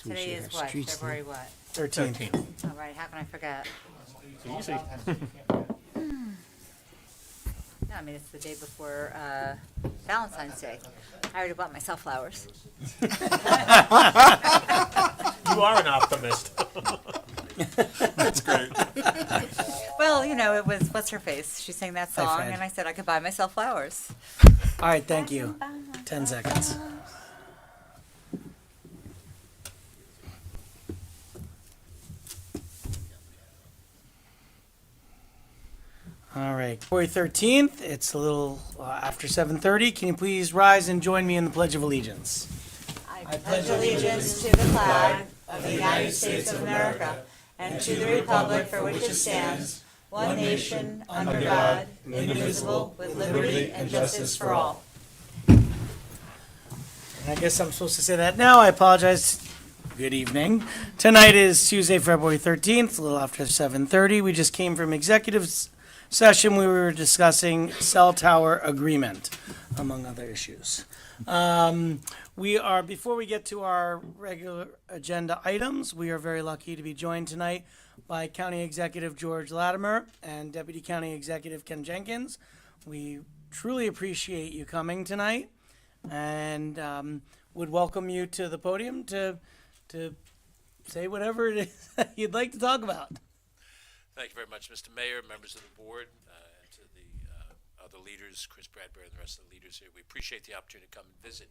Two Today is shares. what, Streets February what? 13th. All right, how can I forget? Easy. No, I mean, it's the day before Valentine's Day. I already bought myself flowers. You are an optimist. That's great. Well, you know, it was, what's her face? She sang that Hi, song, Fred. and I said I could buy myself flowers. All right, thank you. 10 seconds. All right, February 13th, it's a little after 7:30. Can you please rise and join me in the Pledge of Allegiance? I pledge allegiance to the flag of the United States of America and to the republic for which it stands, one nation, under God, indivisible, with liberty and justice for all. And I guess I'm supposed to say that now. I apologize. Good evening. Tonight is Tuesday, February 13th, a little after 7:30. We just came from executive session. We were discussing cell tower agreement, among other issues. Before we get to our regular agenda items, we are very lucky to be joined tonight by County Executive George Latimer and Deputy County Executive Ken Jenkins. We truly appreciate you coming tonight and would welcome you to the podium to say whatever it is that you'd like to talk about. Thank you very much, Mr. Mayor, members of the board, and to the other leaders, Chris Bradbury and the rest of the leaders here. We appreciate the opportunity to come and visit.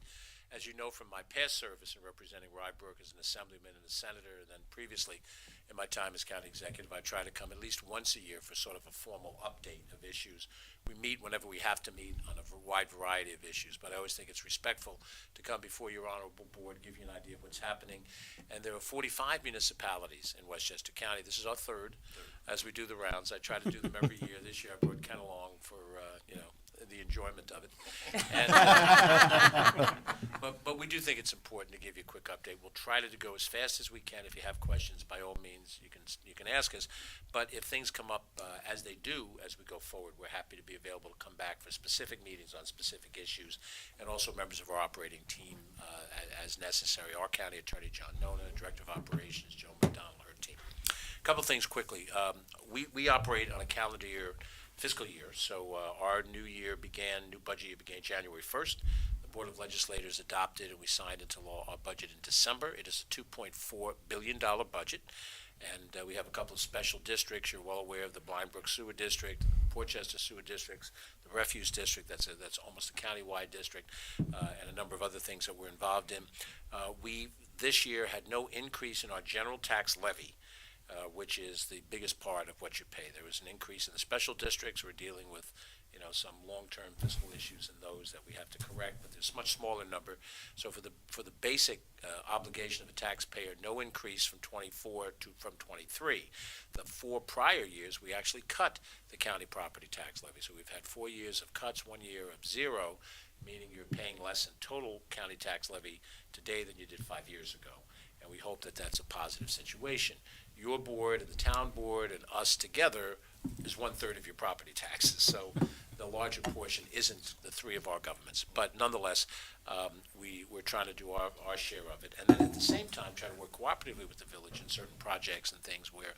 As you know from my past service in representing Rye Brook as an assemblyman and a senator, and then previously in my time as county executive, I try to come at least once a year for sort of a formal update of issues. We meet whenever we have to meet on a wide variety of issues, but I always think it's respectful to come before your honorable board, give you an idea of what's happening. And there are 45 municipalities in Westchester County. This is our third. As we do the rounds, I try to do them every year. This year I brought Ken along for, the enjoyment of it. And, but we do think it's important to give you a quick update. We'll try to go as fast as we can. If you have questions, by all means, you can ask us. But if things come up as they do as we go forward, we're happy to be available to come back for specific meetings on specific issues, and also members of our operating team as necessary. Our county attorney, John Nona, director of operations, Joe McDonald, her team. A couple things quickly. We operate on a calendar year, fiscal year, so our new budget year began January 1st. The Board of Legislators adopted and we signed into law our budget in December. It is a $2.4 billion budget, and we have a couple of special districts. You're well aware of the Blind Brook Sewer District, Portchester Sewer Districts, the Refuse District, that's almost a county-wide district, and a number of other things that we're involved in. We, this year, had no increase in our general tax levy, which is the biggest part of what you pay. There was an increase in the special districts. We're dealing with, some long-term fiscal issues in those that we have to correct, but there's a much smaller number. So for the basic obligation of a taxpayer, no increase from 24 to from 23. The 4 prior years, we actually cut the county property tax levy. So we've had 4 years of cuts, 1 year of zero, meaning you're paying less in total county tax levy today than you did 5 years ago. And we hope that that's a positive situation. Your board and the town board and us together is 1/3 of your property taxes. So the larger portion isn't the 3 of our governments. But nonetheless, we're trying to do our share of it. And then at the same time, try to work cooperatively with the village in certain projects and things where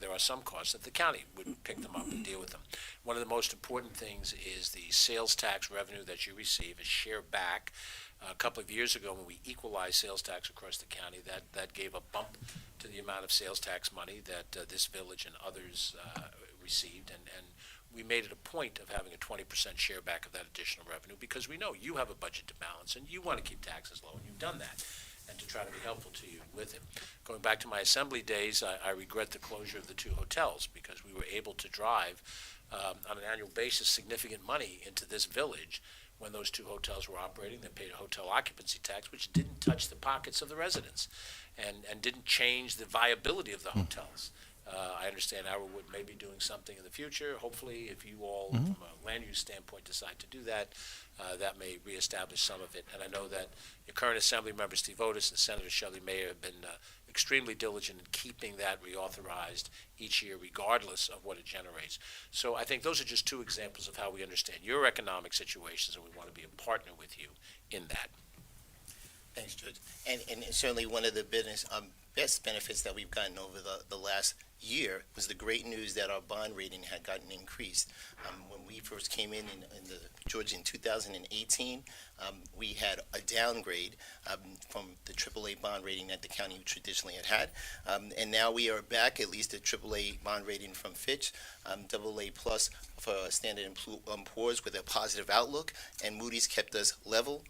there are some costs that the county would pick them up and deal with them. One of the most important things is the sales tax revenue that you receive is share back. A couple of years ago, when we equalized sales tax across the county, that gave a bump to the amount of sales tax money that this village and others received, and we made it a point of having a 20% share back of that additional revenue because we know you have a budget to balance and you want to keep taxes low, and you've done that, and to try to be helpful to you with it. Going back to my assembly days, I regret the closure of the 2 hotels because we were able to drive on an annual basis significant money into this village. When those 2 hotels were operating, they paid a hotel occupancy tax, which didn't touch the pockets of the residents and didn't change the viability of the hotels. I understand Arrowwood may be doing something in the future. Hopefully, if you all, from a land use standpoint, decide to do that, that may reestablish some of it. And I know that your current Assembly member, Steve Otis, and Senator Shelley Mayer have been extremely diligent in keeping that reauthorized each year, regardless of what it generates. So I think those are just 2 examples of how we understand your economic situations, and we want to be a partner with you in that. Thanks, George. And certainly one of the best benefits that we've gotten over the last year was the great news that our bond rating had gotten increased. When we first came in George, in 2018, we had a downgrade from the AAA bond rating that the county traditionally had. And now we are back at least at AAA bond rating from Fitch, AA plus for Standard & Poor's with a positive outlook, and Moody's kept us level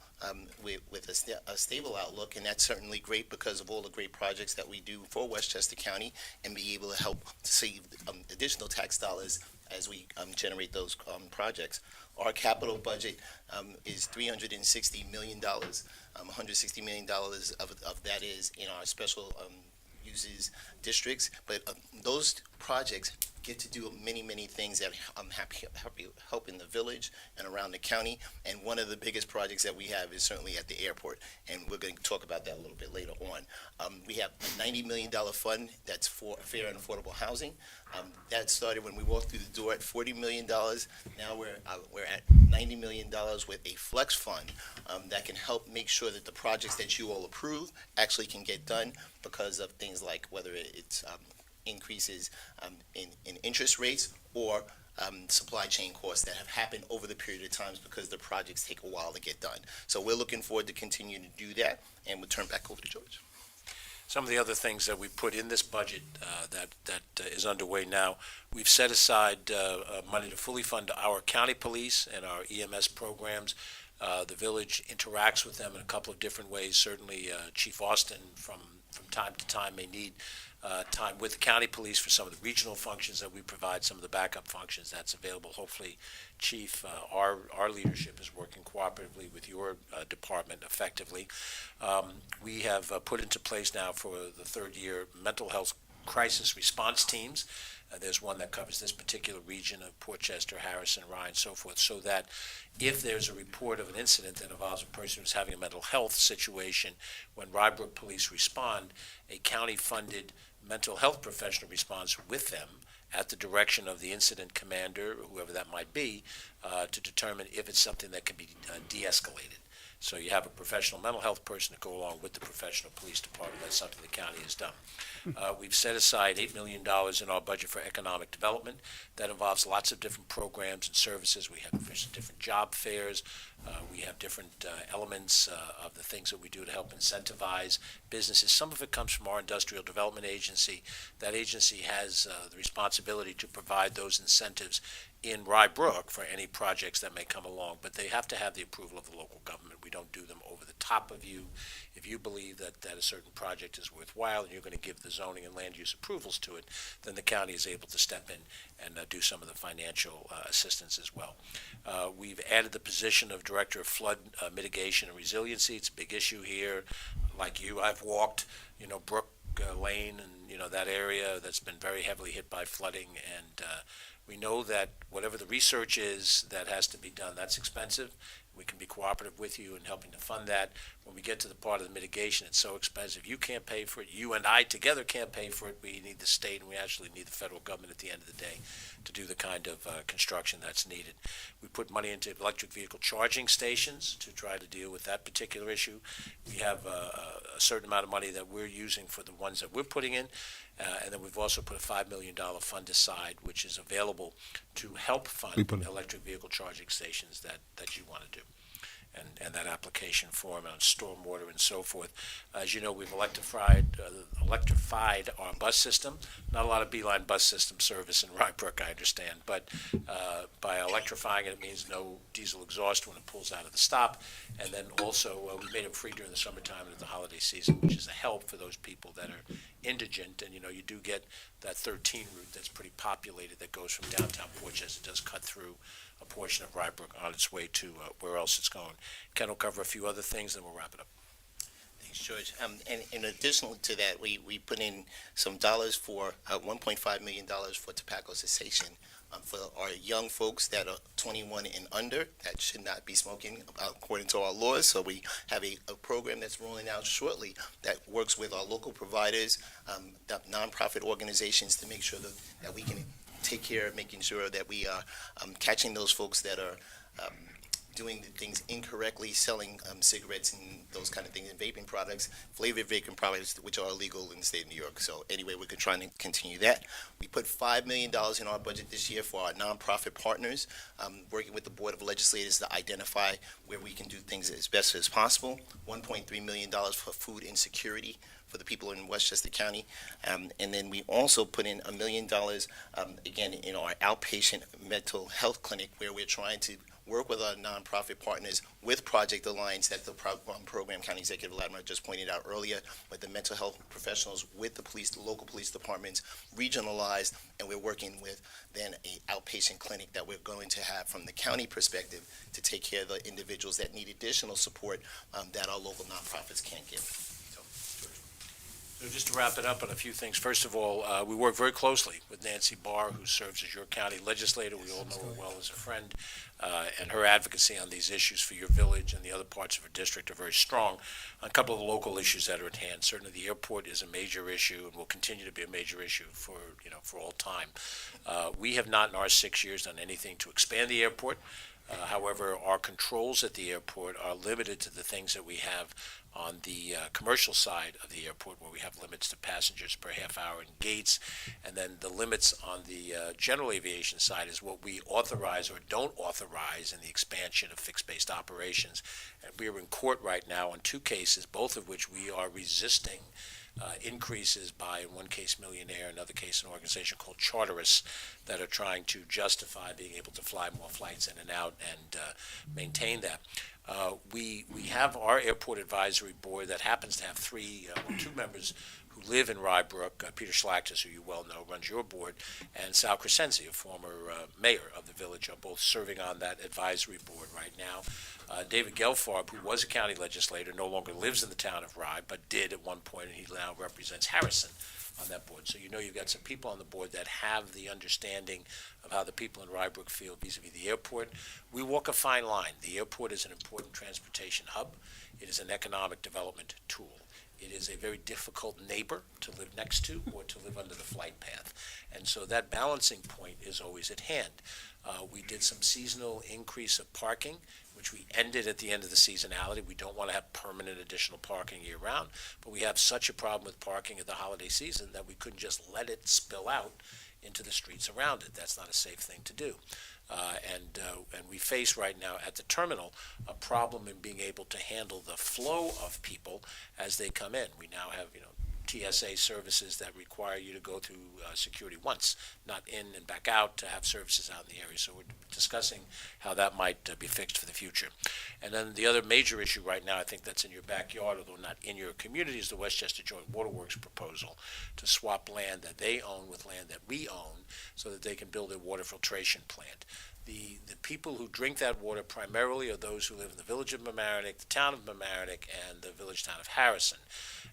with a stable outlook, and that's certainly great because of all the great projects that we do for Westchester County and be able to help save additional tax dollars as we generate those projects. Our capital budget is $360 million. $160 million of that is in our special uses districts, but those projects get to do many things that help in the village and around the county. And one of the biggest projects that we have is certainly at the airport, and we're going to talk about that a little bit later on. We have a $90 million fund that's for fair and affordable housing. That started when we walked through the door at $40 million. Now we're at $90 million with a flex fund that can help make sure that the projects that you all approve actually can get done because of things like whether it's increases in interest rates or supply chain costs that have happened over the period of times because the projects take a while to get done. So we're looking forward to continuing to do that, and we'll turn back over to George. Some of the other things that we put in this budget that is underway now, we've set aside money to fully fund our county police and our EMS programs. The village interacts with them in a couple of different ways. Certainly, Chief Austin from time to time may need time with the county police for some of the regional functions that we provide, some of the backup functions that's available. Hopefully, Chief, our leadership is working cooperatively with your department effectively. We have put into place now for the third year mental health crisis response teams. There's one that covers this particular region of Portchester, Harrison, Rye, and so forth, so that if there's a report of an incident that involves a person who's having a mental health situation, when Rye Brook police respond, a county-funded mental health professional responds with them at the direction of the incident commander, or whoever that might be, to determine if it's something that can be de-escalated. So you have a professional mental health person to go along with the professional police department. That's something the county has done. We've set aside $8 million in our budget for economic development. That involves lots of different programs and services. We have different job fairs. We have different elements of the things that we do to help incentivize businesses. Some of it comes from our industrial development agency. That agency has the responsibility to provide those incentives in Rye Brook for any projects that may come along, but they have to have the approval of the local government. We don't do them over the top of you. If you believe that a certain project is worthwhile and you're going to give the zoning and land use approvals to it, then the county is able to step in and do some of the financial assistance as well. We've added the position of Director of Flood Mitigation and Resiliency. It's a big issue here. Like you, I've walked, Brook Lane and, that area that's been very heavily hit by flooding, and we know that whatever the research is that has to be done, that's expensive. We can be cooperative with you in helping to fund that. When we get to the part of the mitigation, it's so expensive. You can't pay for it. You and I together can't pay for it. We need the state, and we actually need the federal government at the end of the day to do the kind of construction that's needed. We put money into electric vehicle charging stations to try to deal with that particular issue. We have a certain amount of money that we're using for the ones that we're putting in. And then we've also put a $5 million fund aside, which is available to help fund electric vehicle charging stations that you want to do, and that application form on stormwater and so forth. As you know, we've electrified our bus system. Not a lot of Beeline bus system service in Rye Brook, I understand, but by electrifying it, it means no diesel exhaust when it pulls out of the stop. And then also, we made it free during the summertime and the holiday season, which is a help for those people that are indigent. And, you do get that 13 route that's pretty populated that goes from downtown Portchester. It does cut through a portion of Rye Brook on its way to where else it's going. Ken will cover a few other things, then we'll wrap it up. Thanks, George. And in addition to that, we put in some dollars for $1.5 million for tobacco cessation for our young folks that are 21 and under that should not be smoking according to our laws. So we have a program that's rolling out shortly that works with our local providers, the nonprofit organizations, to make sure that we can take care of making sure that we are catching those folks that are doing the things incorrectly, selling cigarettes and those kind of things, and vaping products, flavored vaping products, which are illegal in the state of New York. So anyway, we're trying to continue that. We put $5 million in our budget this year for our nonprofit partners, working with the Board of Legislators to identify where we can do things as best as possible. $1.3 million for food insecurity for the people in Westchester County. And then we also put in $1 million, again, in our outpatient mental health clinic, where we're trying to work with our nonprofit partners with Project Alliance that the program County Executive Latimer just pointed out earlier, with the mental health professionals, with the police, the local police departments, regionalized, and we're working with then a outpatient clinic that we're going to have from the county perspective to take care of the individuals that need additional support that our local nonprofits can't give. So just to wrap it up on a few things, first of all, we work very closely with Nancy Barr, who serves as your county legislator. We all know her well as a friend, and her advocacy on these issues for your village and the other parts of her district are very strong. On a couple of the local issues that are at hand, certainly the airport is a major issue and will continue to be a major issue for all time. We have not in our 6 years done anything to expand the airport. However, our controls at the airport are limited to the things that we have on the commercial side of the airport, where we have limits to passengers per half hour and gates, and then the limits on the general aviation side is what we authorize or don't authorize in the expansion of fixed-based operations. And we are in court right now on 2 cases, both of which we are resisting increases by, in one case, Millionaire, another case, an organization called Charterists, that are trying to justify being able to fly more flights in and out and maintain that. We have our airport advisory board that happens to have 2 members who live in Rye Brook. Peter Schlachtis, who you well know, runs your board, and Sal Crescenzi, a former mayor of the village, are both serving on that advisory board right now. David Gelfarb, who was a county legislator, no longer lives in the town of Rye, but did at one point, and he now represents Harrison on that board. So you've got some people on the board that have the understanding of how the people in Rye Brook feel vis-a-vis the airport. We walk a fine line. The airport is an important transportation hub. It is an economic development tool. It is a very difficult neighbor to live next to or to live under the flight path. And so that balancing point is always at hand. We did some seasonal increase of parking, which we ended at the end of the seasonality. We don't want to have permanent additional parking year-round, but we have such a problem with parking at the holiday season that we couldn't just let it spill out into the streets around it. That's not a safe thing to do. And we face right now at the terminal a problem in being able to handle the flow of people as they come in. We now have, TSA services that require you to go through security once, not in and back out, to have services out in the area. So we're discussing how that might be fixed for the future. And then the other major issue right now, I think that's in your backyard, although not in your community, is the Westchester Joint Waterworks proposal to swap land that they own with land that we own so that they can build a water filtration plant. The people who drink that water primarily are those who live in the village of Mamaroneck, the town of Mamaroneck, and the village town of Harrison.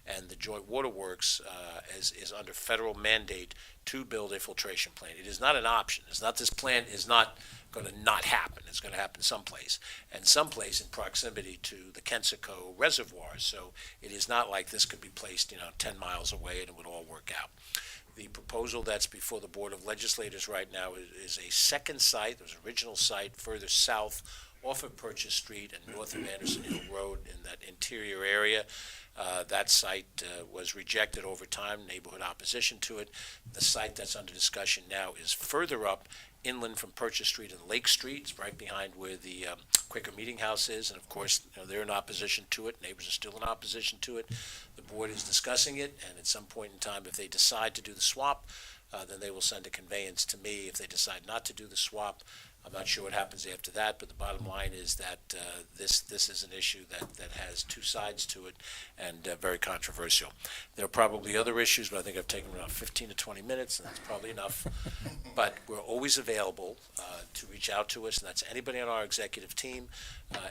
And the Joint Waterworks is under federal mandate to build a filtration plant. It is not an option. It's not this plant is not going to not happen. It's going to happen someplace, and someplace in proximity to the Kensico reservoirs. So it is not like this could be placed 10 miles away and it would all work out. The proposal that's before the Board of Legislators right now is a second site. There's an original site further south off of Purchase Street and north of Anderson Hill Road in that interior area. That site was rejected over time, neighborhood opposition to it. The site that's under discussion now is further up inland from Purchase Street and Lake Street. It's right behind where the Quaker Meeting House is, and of course, they're in opposition to it. Neighbors are still in opposition to it. The board is discussing it, and at some point in time, if they decide to do the swap, then they will send a conveyance to me. If they decide not to do the swap, I'm not sure what happens after that, but the bottom line is that this is an issue that has 2 sides to it and very controversial. There are probably other issues, but I think I've taken around 15 to 20 minutes, and that's probably enough. But we're always available to reach out to us, and that's anybody on our executive team.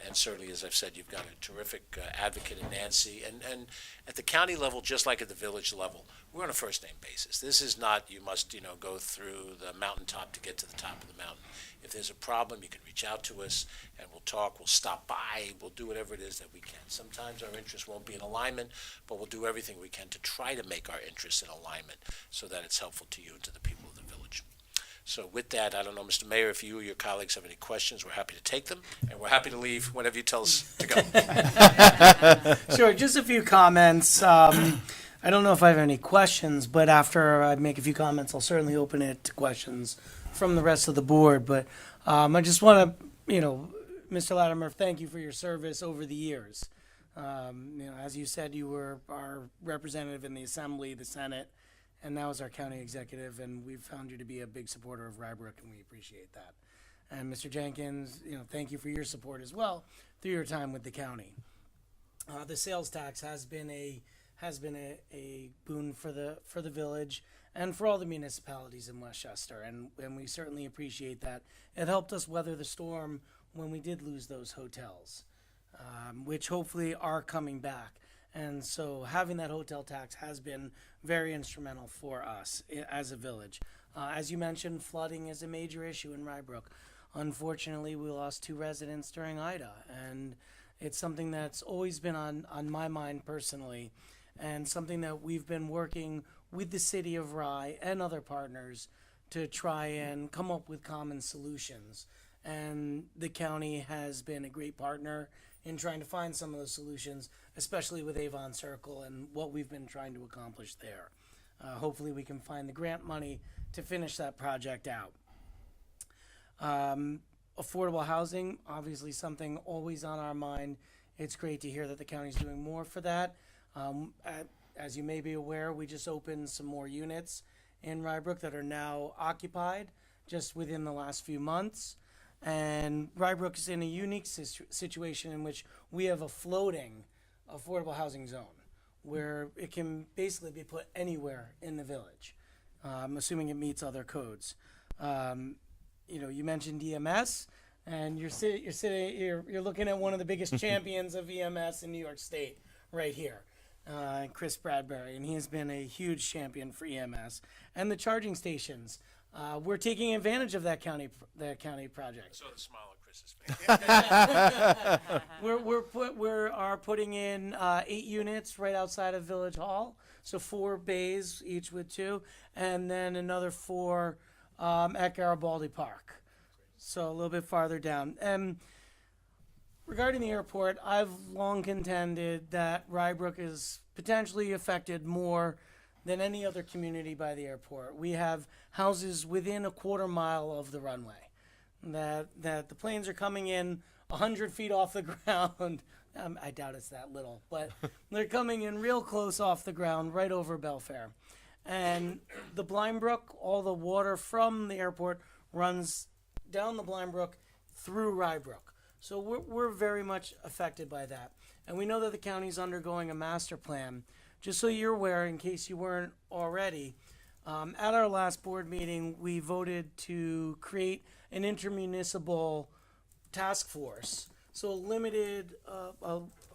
And certainly, as I've said, you've got a terrific advocate in Nancy. And at the county level, just like at the village level, we're on a first-name basis. This is not you must go through the mountaintop to get to the top of the mountain. If there's a problem, you can reach out to us, and we'll talk. We'll stop by. We'll do whatever it is that we can. Sometimes our interests won't be in alignment, but we'll do everything we can to try to make our interests in alignment so that it's helpful to you and to the people of the village. So with that, I don't know, Mr. Mayor, if you or your colleagues have any questions, we're happy to take them, and we're happy to leave whenever you tell us to go. Sure, just a few comments. I don't know if I have any questions, but after I make a few comments, I'll certainly open it to questions from the rest of the board. But I just want to, Mr. Latimer, thank you for your service over the years. As you said, you were our representative in the Assembly, the Senate, and now as our county executive, and we've found you to be a big supporter of Rye Brook, and we appreciate that. And Mr. Jenkins, thank you for your support as well through your time with the county. The sales tax has been a boon for the village and for all the municipalities in Westchester, and we certainly appreciate that. It helped us weather the storm when we did lose those hotels, which hopefully are coming back. And so having that hotel tax has been very instrumental for us as a village. As you mentioned, flooding is a major issue in Rye Brook. Unfortunately, we lost 2 residents during Ida, and it's something that's always been on my mind personally, and something that we've been working with the city of Rye and other partners to try and come up with common solutions. And the county has been a great partner in trying to find some of those solutions, especially with Avon Circle and what we've been trying to accomplish there. Hopefully we can find the grant money to finish that project out. Affordable housing, obviously something always on our mind. It's great to hear that the county's doing more for that. As you may be aware, we just opened some more units in Rye Brook that are now occupied just within the last few months. And Rye Brook is in a unique situation in which we have a floating affordable housing zone where it can basically be put anywhere in the village, assuming it meets other codes. You mentioned EMS, and you're looking at one of the biggest champions of EMS in New York State right here, Chris Bradbury, and he has been a huge champion for EMS and the charging stations. We're taking advantage of that county project. I saw the smile on Chris's face. We are putting in 8 units right outside of Village Hall, so 4 bays, each with 2, and then another 4 at Garibaldi Park, so a little bit farther down. And regarding the airport, I've long contended that Rye Brook is potentially affected more than any other community by the airport. We have houses within a quarter mile of the runway, that the planes are coming in 100 feet off the ground. I doubt it's that little, but they're coming in real close off the ground, right over Belfair. And the Blind Brook, all the water from the airport runs down the Blind Brook through Rye Brook. So we're very much affected by that. And we know that the county's undergoing a master plan. Just so you're aware, in case you weren't already, at our last board meeting, we voted to create an intermunicipal task force. So a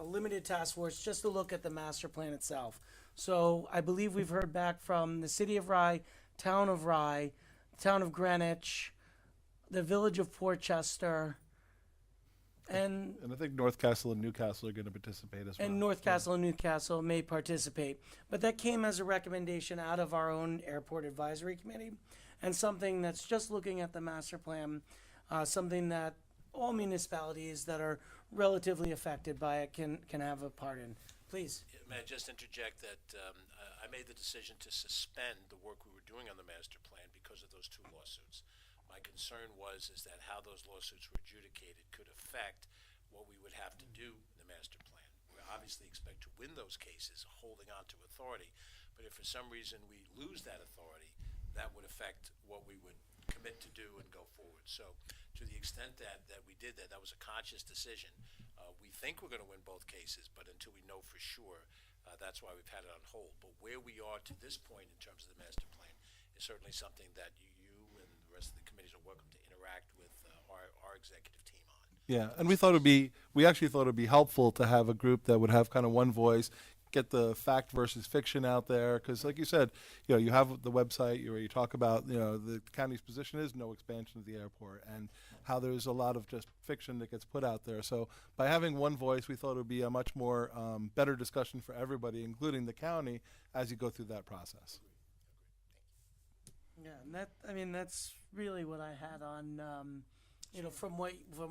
limited task force just to look at the master plan itself. So I believe we've heard back from the City of Rye, Town of Rye, Town of Greenwich, the Village of Portchester, and I think North Castle and Newcastle are going to participate as well. And North Castle and Newcastle may participate. But that came as a recommendation out of our own Airport Advisory Committee, and something that's just looking at the master plan, something that all municipalities that are relatively affected by it can have a part in. Please. May I just interject that I made the decision to suspend the work we were doing on the master plan because of those 2 lawsuits. My concern is that how those lawsuits were adjudicated could affect what we would have to do in the master plan. We obviously expect to win those cases, holding on to authority, but if for some reason we lose that authority, that would affect what we would commit to do and go forward. So to the extent that we did that was a conscious decision. We think we're going to win both cases, but until we know for sure, that's why we've had it on hold. But where we are to this point in terms of the master plan is certainly something that you and the rest of the committees are welcome to interact with our executive team on. Yeah, and we actually thought it'd be helpful to have a group that would have kind of one voice, get the fact versus fiction out there, because like you said, you have the website where you talk about, the county's position is no expansion of the airport, and how there's a lot of just fiction that gets put out there. So by having one voice, we thought it would be a much more better discussion for everybody, including the county, as you go through that process. Yeah, and that's really what I had on, from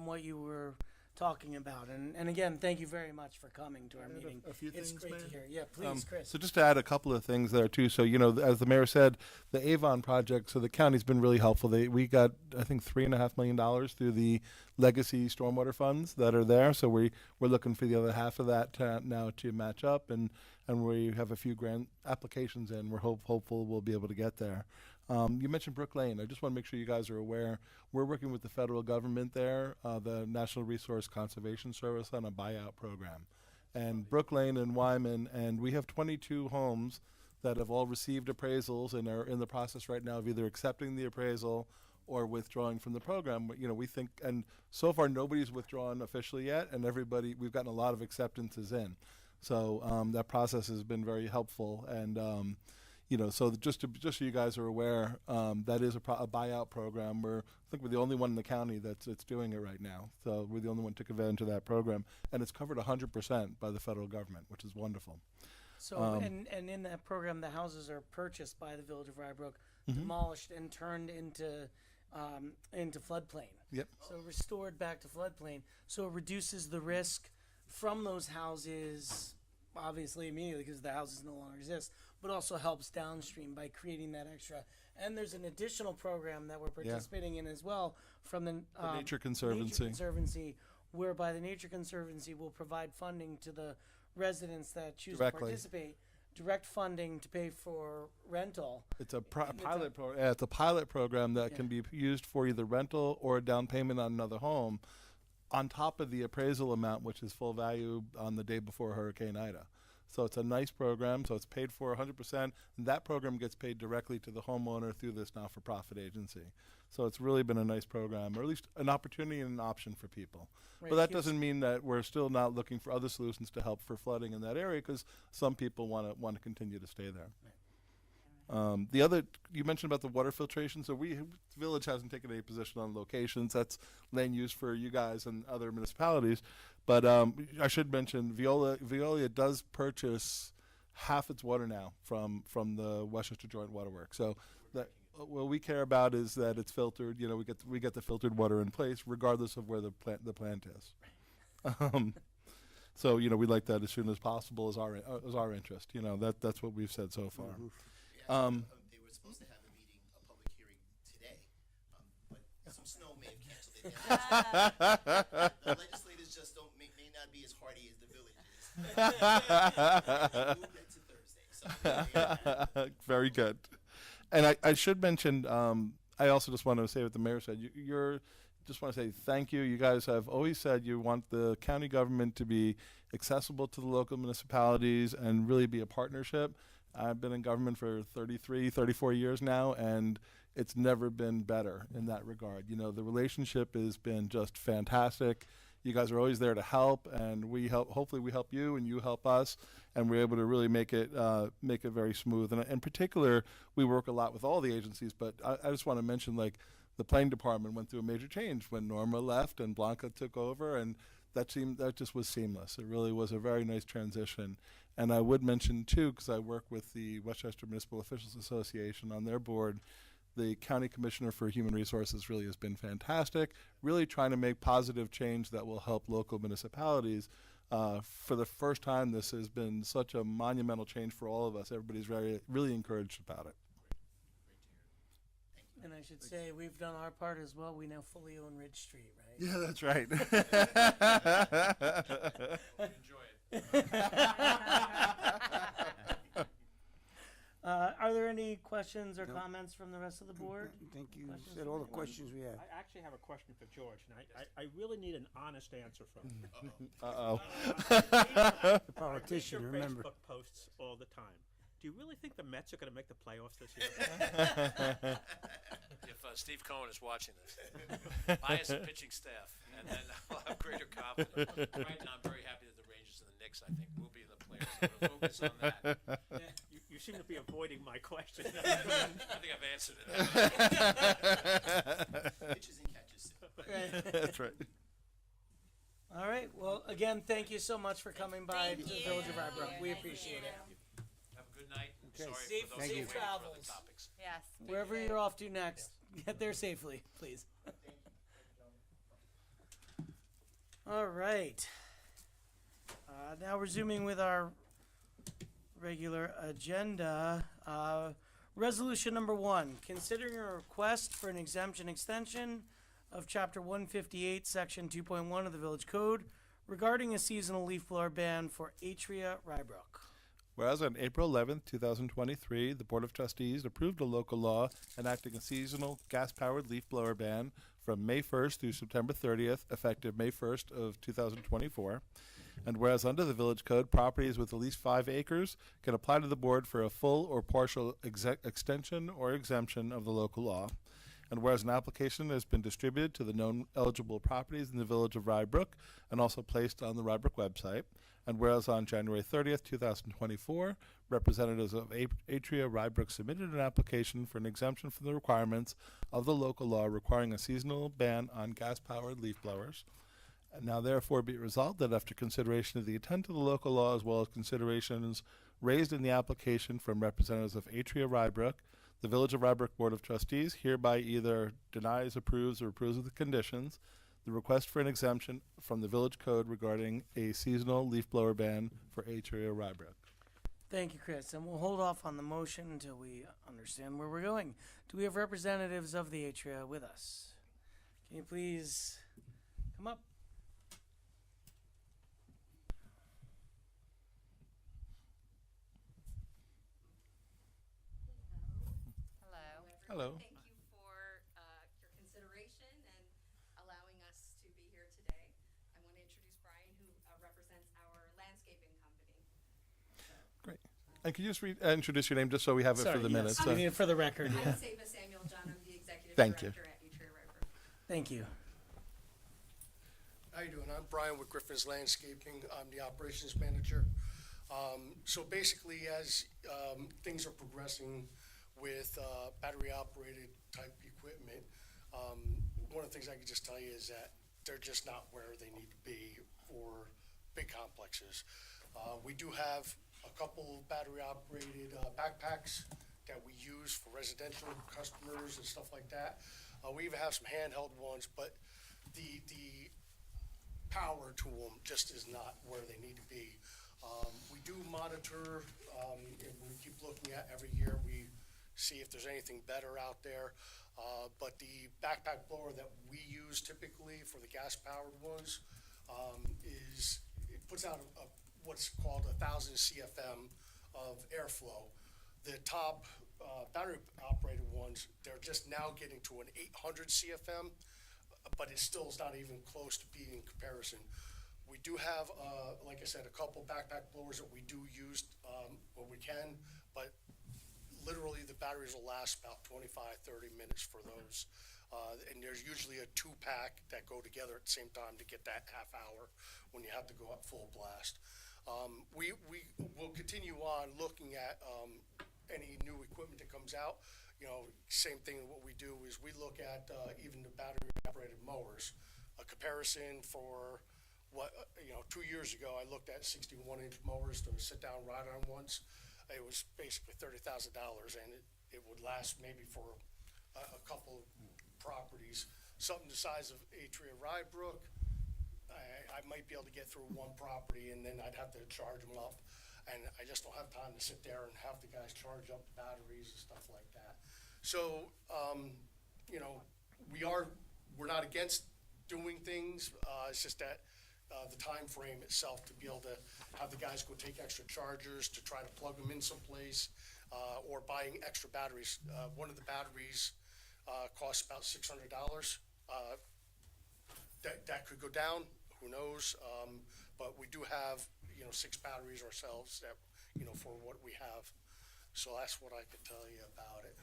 what you were talking about. And again, thank you very much for coming to our meeting. a few It's things, great Mayor? to hear. Yeah, please, Chris. So just to add a couple of things there too. So as the mayor said, the Avon project. So the county's been really helpful. We got I think $3.5 million through the legacy stormwater funds that are there. So we're looking for the other half of that now to match up, and we have a few grant applications in. We're hopeful we'll be able to get there. You mentioned Brook Lane. I just want to make sure you guys are aware. We're working with the federal government there, the National Resource Conservation Service, on a buyout program. And Brook Lane and Wyman, and we have 22 homes that have all received appraisals and are in the process right now of either accepting the appraisal or withdrawing from the program. We think, and so far nobody's withdrawn officially yet, and we've gotten a lot of acceptances in. So that process has been very helpful, and so just so you guys are aware, that is a buyout program. I think we're the only one in the county that's doing it right now. So we're the only one who took advantage of that program, and it's covered 100% by the federal government, which is wonderful. So, and in that program, the houses are purchased by the Village of Rye Brook, demolished and turned into floodplain. Yep. So restored back to floodplain. So it reduces the risk from those houses, obviously immediately because the houses no longer exist, but also helps downstream by creating that extra. And there's an additional program that we're participating in as well from the Nature Conservancy. Nature Conservancy, whereby the Nature Conservancy will provide funding to the residents that choose to participate, direct funding to pay for rental. It's a pilot program. It's a pilot program that can be used for either rental or a down payment on another home, on top of the appraisal amount, which is full value on the day before Hurricane Ida. So it's a nice program. So it's paid for 100%, and that program gets paid directly to the homeowner through this not-for-profit agency. So it's really been a nice program, or at least an opportunity and an option for people. Right, But that doesn't mean that we're still not looking for other solutions to help for flooding in that area, because some people want to continue to stay there. Right. The other, you mentioned about the water filtration. So the village hasn't taken any position on locations. That's land use for you guys and other municipalities. But I should mention Veolia does purchase half its water now from the Westchester Joint Waterworks. So that what we care about is that it's filtered. We get the filtered water in place regardless of where the plant is. So we'd like that as soon as possible as our interest. That's what we've said so far. They were supposed to have a public hearing today, but some snow may have canceled it. The legislators just may not be as hardy as the village is. Moved it to Thursday. So, Very good. And I should mention, I also just want to say what the mayor said. Just want to say thank you. You guys have always said you want the county government to be accessible to the local municipalities and really be a partnership. I've been in government for 34 years now, and it's never been better in that regard. The relationship has been just fantastic. You guys are always there to help, and hopefully we help you and you help us, and we're able to really make it very smooth. And in particular, we work a lot with all the agencies, but I just want to mention, like, the planning department went through a major change when Norma left and Blanca took over, and that just was seamless. It really was a very nice transition. And I would mention too, because I work with the Westchester Municipal Officials Association on their board, the County Commissioner for Human Resources really has been fantastic, really trying to make positive change that will help local municipalities. For the first time, this has been such a monumental change for all of us. Everybody's really encouraged about it. And I should say, we've done our part as well. We now fully own Ridge Street, right? Yeah, that's right. Enjoy it. Are there any questions or comments from the rest of the board? I think you Questions said from all the anyone? questions we have. I actually have a question for George, and I really need an honest answer from him. Uh-oh. The I politician, read your remember. Facebook posts all the time. Do you really think the Mets are going to make the playoffs this year? If Steve Cohen is watching this, buy us a pitching staff, and then we'll have greater confidence. Right now, I'm very happy that the Rangers and the Knicks, I think, will be the players. So we'll focus on that. You seem to be avoiding my question. I think I've answered it. pitches and catches. That's right. All right. Well, again, thank you so much for coming by to the Village of Rye Brook. We appreciate it. Have a good night. Okay. Sorry Safe- for those safe who waited for other travels. topics. Yes. Wherever you're off to next, get there safely, please. All right. Now resuming with our regular agenda. Resolution number 1, considering a request for an exemption extension of Chapter 158, Section 2.1 of the Village Code regarding a seasonal leaf blower ban for Atria Rye Brook. Whereas on April 11th, 2023, the Board of Trustees approved a local law enacting a seasonal gas-powered leaf blower ban from May 1st through September 30th, effective May 1st of 2024. And whereas under the Village Code, properties with at least 5 acres can apply to the board for a full or partial extension or exemption of the local law. And whereas an application has been distributed to the known eligible properties in the village of Rye Brook and also placed on the Rye Brook website. And whereas on January 30th, 2024, representatives of Atria Rye Brook submitted an application for an exemption from the requirements of the local law requiring a seasonal ban on gas-powered leaf blowers. And now therefore be it resolved that after consideration of the intent of the local law as well as considerations raised in the application from representatives of Atria Rye Brook, the Village of Rye Brook Board of Trustees hereby either denies, approves, or approves of the conditions the request for an exemption from the Village Code regarding a seasonal leaf blower ban for Atria Rye Brook. Thank you, Chris. And we'll hold off on the motion until we understand where we're going. Do we have representatives of the Atria with us? Can you please come up? Hello. Hello. Thank you for your consideration and allowing us to be here today. I want to introduce Brian, who represents our landscaping company. Great. And can you just introduce your name just so we have it for the minutes? Yes, we need it for the record. I'm Yeah. Saba Samuel John. I'm the executive Thank you. director at Atria Rye Brook. Thank you. How you doing? I'm Brian with Griffin's Landscaping. I'm the operations manager. So basically, as things are progressing with battery-operated type equipment, one of the things I can just tell you is that they're just not where they need to be for big complexes. We do have a couple battery-operated backpacks that we use for residential customers and stuff like that. We even have some handheld ones, but the power to them just is not where they need to be. We do monitor, and we keep looking at every year. We see if there's anything better out there. But the backpack blower that we use typically for the gas-powered ones it puts out what's called 1,000 CFM of airflow. The top battery-operated ones, they're just now getting to an 800 CFM, but it still is not even close to being in comparison. We do have, like I said, a couple backpack blowers that we do use when we can, but literally the batteries will last about 25, 30 minutes for those. And there's usually a 2-pack that go together at the same time to get that half hour when you have to go up full blast. We will continue on looking at any new equipment that comes out. You know, same thing. What we do is we look at even the battery-operated mowers. A comparison for what 2 years ago, I looked at 61-inch mowers to sit down ride on once. It was basically $30,000, and it would last maybe for a couple properties. Something the size of Atria Rye Brook, I might be able to get through one property, and then I'd have to charge them up. And I just don't have time to sit there and have the guys charge up the batteries and stuff like that. So, we're not against doing things. It's just that the time frame itself to be able to have the guys go take extra chargers to try to plug them in someplace, or buying extra batteries. One of the batteries costs about $600. That could go down. Who knows? But we do have 6 batteries ourselves that for what we have. So that's what I could tell you about it.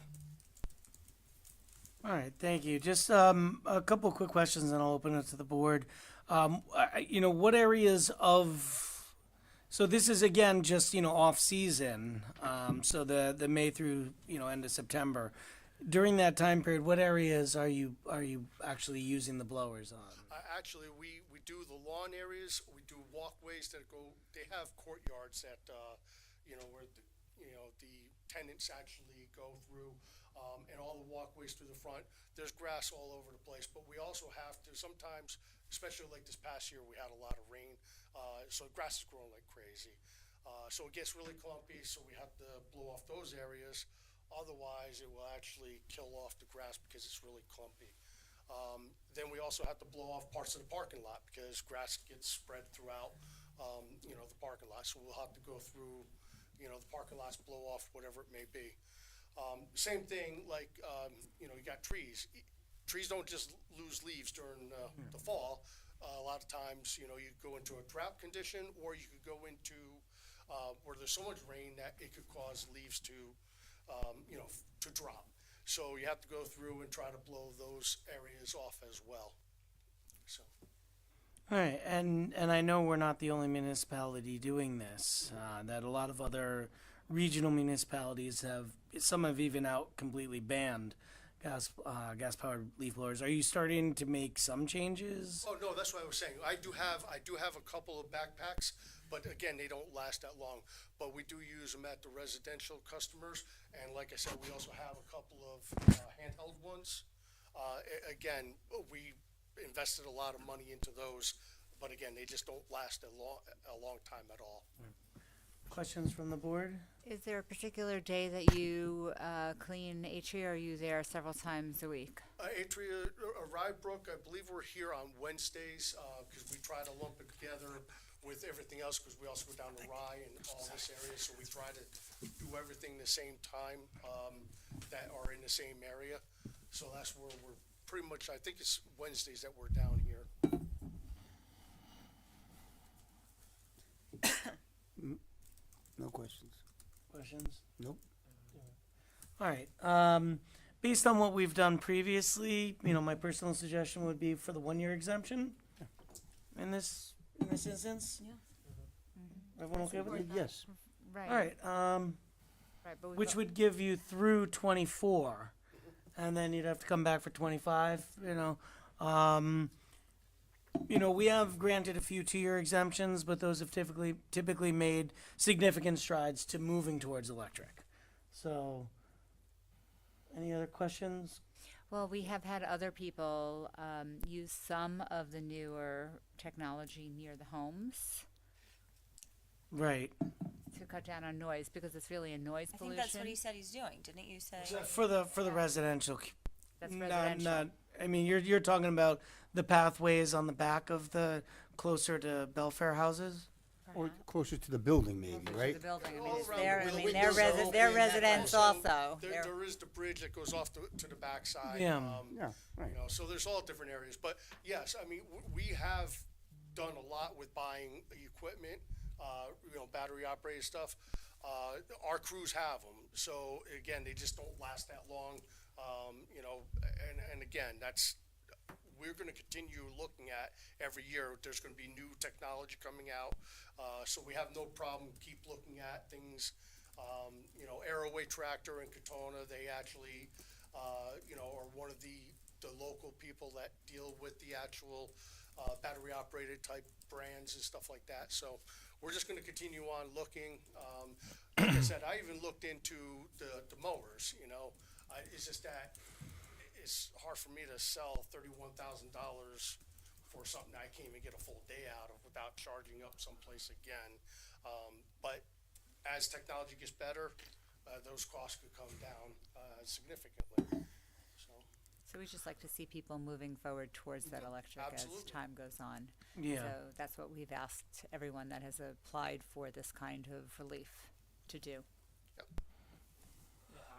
All right, thank you. Just a couple quick questions, and I'll open it to the board. What areas of so this is again just off season, so the May through end of September. During that time period, what areas are you actually using the blowers on? Actually, we do the lawn areas. We do walkways that go. They have courtyards that where the tenants actually go through, and all the walkways through the front. There's grass all over the place, but we also have to sometimes, especially like this past year, we had a lot of rain, so grass is growing like crazy. So it gets really clumpy, so we have to blow off those areas. Otherwise, it will actually kill off the grass because it's really clumpy. Then we also have to blow off parts of the parking lot because grass gets spread throughout, the parking lot. So we'll have to go through, the parking lots, blow off whatever it may be. Same thing, like, you got trees. Trees don't just lose leaves during the fall. A lot of times, you go into a drought condition, or you could go into where there's so much rain that it could cause leaves to, to drop. So you have to go through and try to blow those areas off as well. So. All right, and I know we're not the only municipality doing this. That a lot of other regional municipalities some have even out completely banned gas-powered leaf blowers. Are you starting to make some changes? Oh no, that's what I was saying. I do have a couple of backpacks, but again, they don't last that long. But we do use them at the residential customers, and like I said, we also have a couple of handheld ones. Again, we invested a lot of money into those, but again, they just don't last a long time at all. Questions from the board? Is there a particular day that you clean Atria, or are you there several times a week? Atria Rye Brook, I believe we're here on Wednesdays because we try to lump it together with everything else because we also go down to Rye and all this area, so we try to do everything the same time that are in the same area. So that's where we're pretty much, I think it's Wednesdays that we're down here. No questions. Questions? Nope. All right. Based on what we've done previously, my personal suggestion would be for the 1-year exemption in this instance. Yeah. Everyone okay with it? Yes. Right. All right. Right, but we've Which got- would give you through 24, and then you'd have to come back for 25. We have granted a few 2-year exemptions, but those have typically made significant strides to moving towards electric. So, any other questions? Well, we have had other people use some of the newer technology near the homes Right. to cut down on noise, because it's really a noise I pollution. think that's what he said he's doing, didn't you say? For the residential. That's Not- residential. I mean, you're talking about the pathways on the back of the closer to Belfair houses. Or closer to the building, maybe, Closer to right? the building. I mean, All it's around their, where I the mean, windows they're, are they're open, that residents also. There, They're- there is the bridge that goes off to the backside. Yeah. Yeah, right. So there's all different areas. But yes, I mean, we have done a lot with buying equipment, battery operated stuff. Our crews have them. So again, they just don't last that long. And again, we're going to continue looking at every year. There's going to be new technology coming out. So we have no problem keep looking at things. Arrowway Tractor in Katona, they actually, are one of the local people that deal with the actual battery operated type brands and stuff like that. So we're just going to continue on looking. Like I said, I even looked into the mowers, it's just that it's hard for me to sell $31,000 for something I can't even get a full day out of without charging up someplace again. But as technology gets better, those costs could come down significantly. So we just like to see people moving forward towards that electric Absolutely. as time goes on. Yeah. So that's what we've asked everyone that has applied for this kind of relief to do.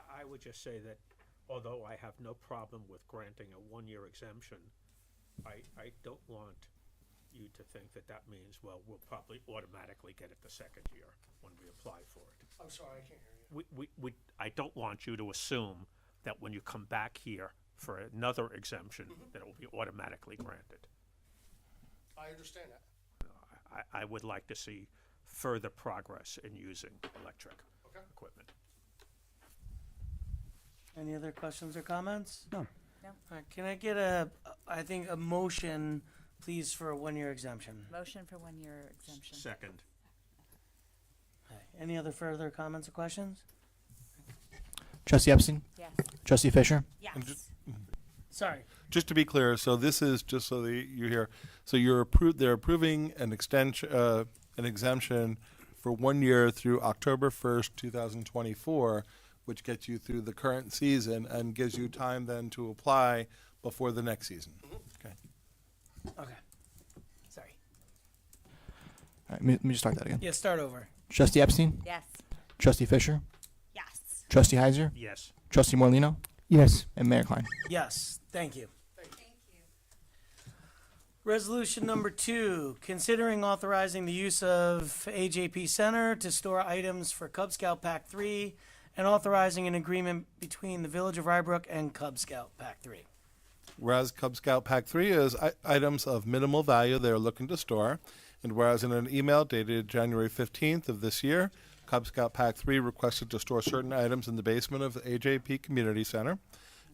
I would just say that although I have no problem with granting a 1-year exemption, I don't want you to think that means, well, we'll probably automatically get it the second year when we apply for it. I'm sorry, I can't hear you. I don't want you to assume that when you come back here for another exemption, that it will be automatically granted. I understand that. I would like to see further progress in using electric Okay. equipment. Any other questions or comments? No. No. All right, can I get a motion, please, for a 1-year exemption? Motion for 1-year exemption. Second. Okay, any other further comments or questions? Trustee Epstein? Yes. Trustee Fisher? Yes. Sorry. Just to be clear, so this is just so that you hear. So they're approving an extension, an exemption for 1 year through October 1st, 2024, which gets you through the current season and gives you time then to apply before the next season. Okay. Okay. Sorry. All right, let me just start that again. Yeah, start over. Trustee Epstein? Yes. Trustee Fisher? Yes. Trustee Heiser? Yes. Trustee Morlino? Yes. And Mayor Klein? Yes, thank you. Thank you. Resolution number 2, considering authorizing the use of AJP Center to store items for Cub Scout Pack 3 and authorizing an agreement between the Village of Rye Brook and Cub Scout Pack 3. Whereas Cub Scout Pack 3 is items of minimal value they're looking to store, and whereas in an email dated January 15th of this year, Cub Scout Pack 3 requested to store certain items in the basement of the AJP Community Center,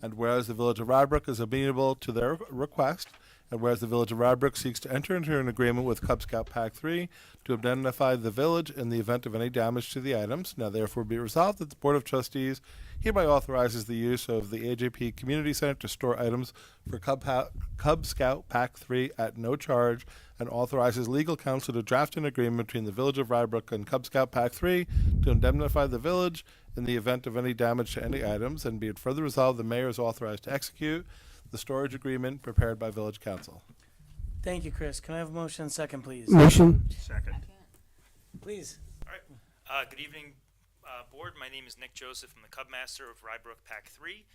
and whereas the Village of Rye Brook is amenable to their request, and whereas the Village of Rye Brook seeks to enter into an agreement with Cub Scout Pack 3 to indemnify the village in the event of any damage to the items, now therefore be resolved that the Board of Trustees hereby authorizes the use of the AJP Community Center to store items for Cub Scout Pack 3 at no charge, and authorizes legal counsel to draft an agreement between the Village of Rye Brook and Cub Scout Pack 3 to indemnify the village in the event of any damage to any items, and be it further resolved, the mayor is authorized to execute the storage agreement prepared by Village Council. Thank you, Chris. Can I have a motion and second, please? Motion. Second. Please. Good evening, Board. My name is Nick Joseph. I'm the Cub Master of Rye Brook Pack 3.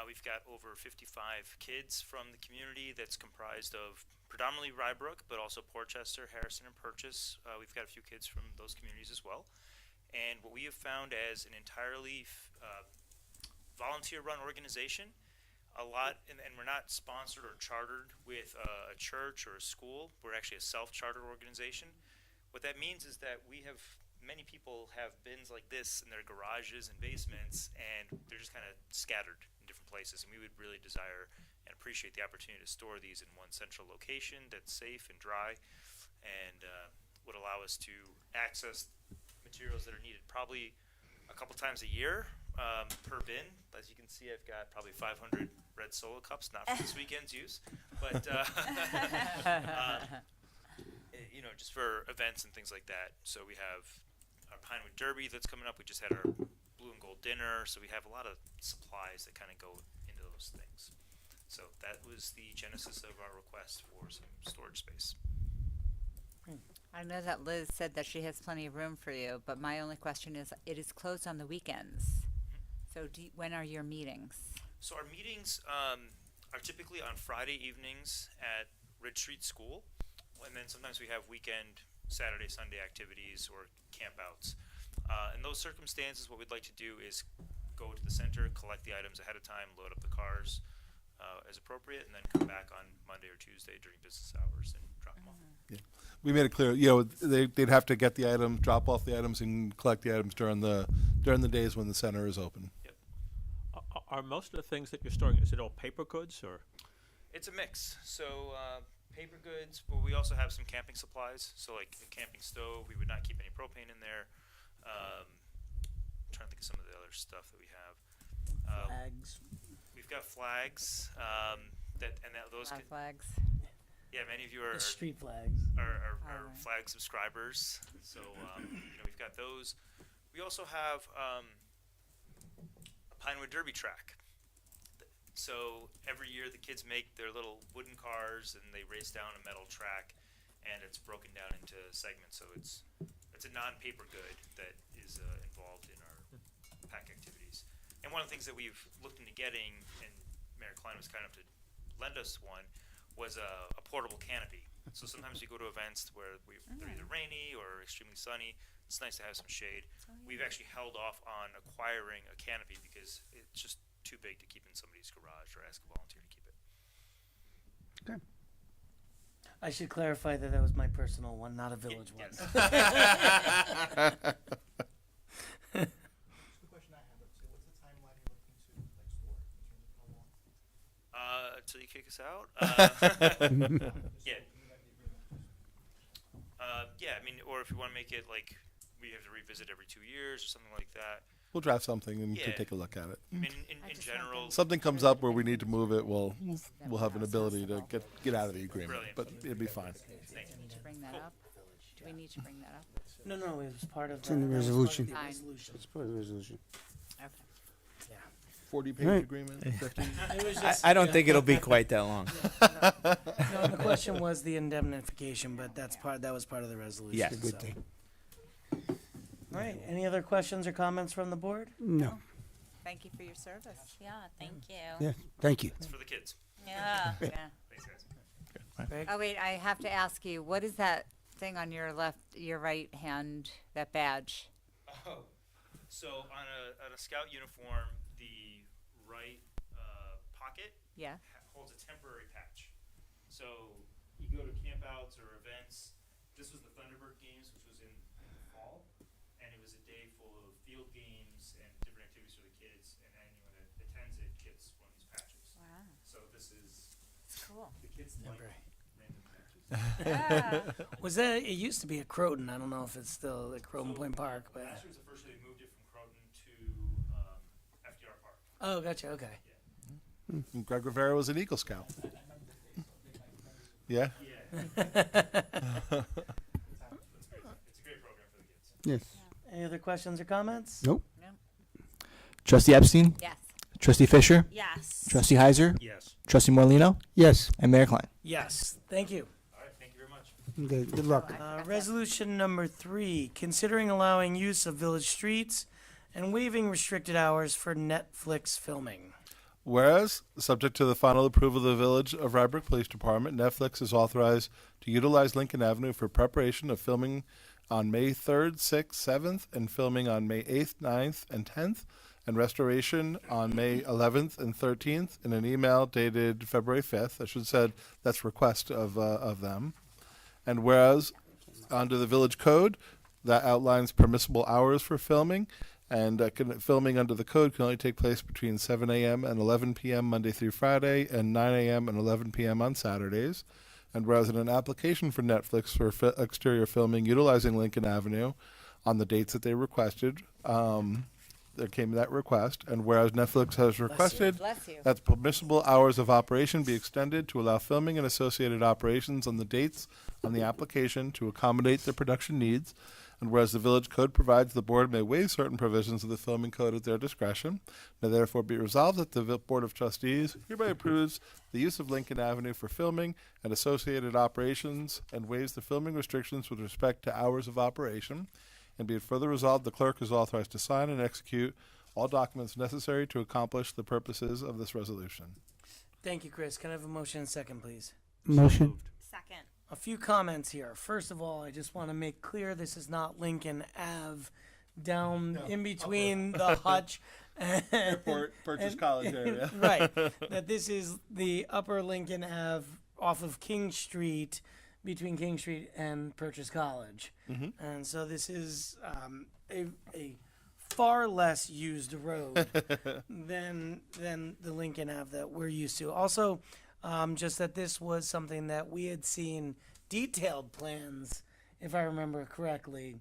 We've got over 55 kids from the community that's comprised of predominantly Rye Brook, but also Portchester, Harrison, and Purchase. We've got a few kids from those communities as well. And what we have found as an entirely volunteer-run organization, a lot, and we're not sponsored or chartered with a church or a school. We're actually a self-chartered organization. What that means is that many people have bins like this in their garages and basements, and they're just kind of scattered in different places. And we would really desire and appreciate the opportunity to store these in one central location that's safe and dry, and would allow us to access materials that are needed probably a couple times a year per bin. As you can see, I've got probably 500 red Solo cups, not for this weekend's use, but just for events and things like that. So we have our Pinewood Derby that's coming up. We just had our Blue and Gold dinner, so we have a lot of supplies that kind of go into those things. So that was the genesis of our request for some storage space. I know that Liz said that she has plenty of room for you, but my only question is, it is closed on the weekends. So when are your meetings? So our meetings are typically on Friday evenings at Ridge Street School, and then sometimes we have weekend, Saturday, Sunday activities or campouts. In those circumstances, what we'd like to do is go to the center, collect the items ahead of time, load up the cars as appropriate, and then come back on Monday or Tuesday during business hours and drop them off. Yeah. We made it clear, they'd have to get the items, drop off the items, and collect the items during the days when the center is open. Yep. Are most of the things that you're storing, is it all paper goods or? It's a mix. So paper goods, but we also have some camping supplies. So like a camping stove, we would not keep any propane in there. I'm trying to think of some of the other stuff that we have. Flags. We've got flags. Those Flags. Yeah, many of you are The street flags. are flag subscribers. So we've got those. We also have a Pinewood Derby track. So every year the kids make their little wooden cars and they race down a metal track, and it's broken down into segments. So it's a non-paper good that is involved in our pack activities. And one of the things that we've looked into getting, and Mayor Klein was kind enough to lend us one, was a portable canopy. So sometimes we go to events where they're either rainy or extremely sunny. It's nice to have some shade. We've actually held off on acquiring a canopy because it's just too big to keep in somebody's garage or ask a volunteer to keep it. Okay. I should clarify that was my personal one, not a village one. Yes. The question I have, so what's the timeline you're looking to store in terms of how long? Until you kick us out. Yeah. Yeah, I mean, or if you want to make it like we have to revisit every 2 years or something like that. We'll draft something and Yeah. can take a look at it. I mean, in general, Something comes up where we need to move it, we'll have an ability to get out of the agreement, Brilliant. but it'd be fine. thank you. To bring that up? Do we need to bring that up? No, it was part of. It's in the that was part of resolution. the Fine. resolution. It's part of the resolution. Yeah. 40-page Right. agreement, 50. It was just, I don't yeah. think it'll be quite that long. No, the question was the indemnification, but that was part of the resolution. Yes. Good so. thing. All right. Any other questions or comments from the board? No. Thank you for your service. Yeah, thank you. Yeah, thank you. It's for the kids. Yeah. Yeah. Thanks, guys. Greg? Oh, wait, I have to ask you, what is that thing on your right hand, that badge? Oh, so on a scout uniform, the right pocket Yeah? holds a temporary patch. So you go to campouts or events. This was the Thunderbird games, which was in the fall, and it was a day full of field games and different activities for the kids. And anyone that attends it gets one of these patches. Wow, So this is it's cool. the kids like Right. random patches. Was that? It used to be at Croton. I don't know if it's still at Croton Point Park, but. Last year was the first year they moved it from Croton to FDR Park. Oh, gotcha. Okay. And Greg Rivera was an Eagle Scout. Yeah? Yeah. It's a great program for the kids. Yes. Any other questions or comments? Nope. Trustee Epstein, Yes. Trustee Fisher, Yes. Trustee Heiser, Yes. Trustee Morlino, Yes. and Mayor Klein. Yes. Thank you. All right, thank you very much. Okay, good luck. Resolution number 3, considering allowing use of village streets and waiving restricted hours for Netflix filming. Whereas, subject to the final approval of the Village of Rye Brook Police Department, Netflix is authorized to utilize Lincoln Avenue for preparation of filming on May 3rd, 6th, 7th, and filming on May 8th, 9th, and 10th, and restoration on May 11th and 13th in an email dated February 5th. I should have said that's request of them. And whereas, under the Village Code, that outlines permissible hours for filming, and filming under the code can only take place between 7 a.m. and 11 p.m. Monday through Friday and 9 a.m. and 11 p.m. on Saturdays. And whereas in an application for Netflix for exterior filming utilizing Lincoln Avenue on the dates that they requested, there came that request. And whereas Netflix has requested Bless you. that the permissible hours of operation be extended to allow filming and associated operations on the dates on the application to accommodate their production needs. And whereas the Village Code provides the Board may waive certain provisions of the filming code at their discretion, now therefore be resolved that the Board of Trustees hereby approves the use of Lincoln Avenue for filming and associated operations and waives the filming restrictions with respect to hours of operation. And be it further resolved, the clerk is authorized to sign and execute all documents necessary to accomplish the purposes of this resolution. Thank you, Chris. Can I have a motion and second, please? Motion. Second. A few comments here. First of all, I just want to make clear this is not Lincoln Ave down in between the Hutch and Airport, Purchase College area. right. That this is the upper Lincoln Ave off of King Street, between King Street and Purchase College. And so this is a far less used road than the Lincoln Ave that we're used to. Also, just that this was something that we had seen detailed plans, if I remember correctly,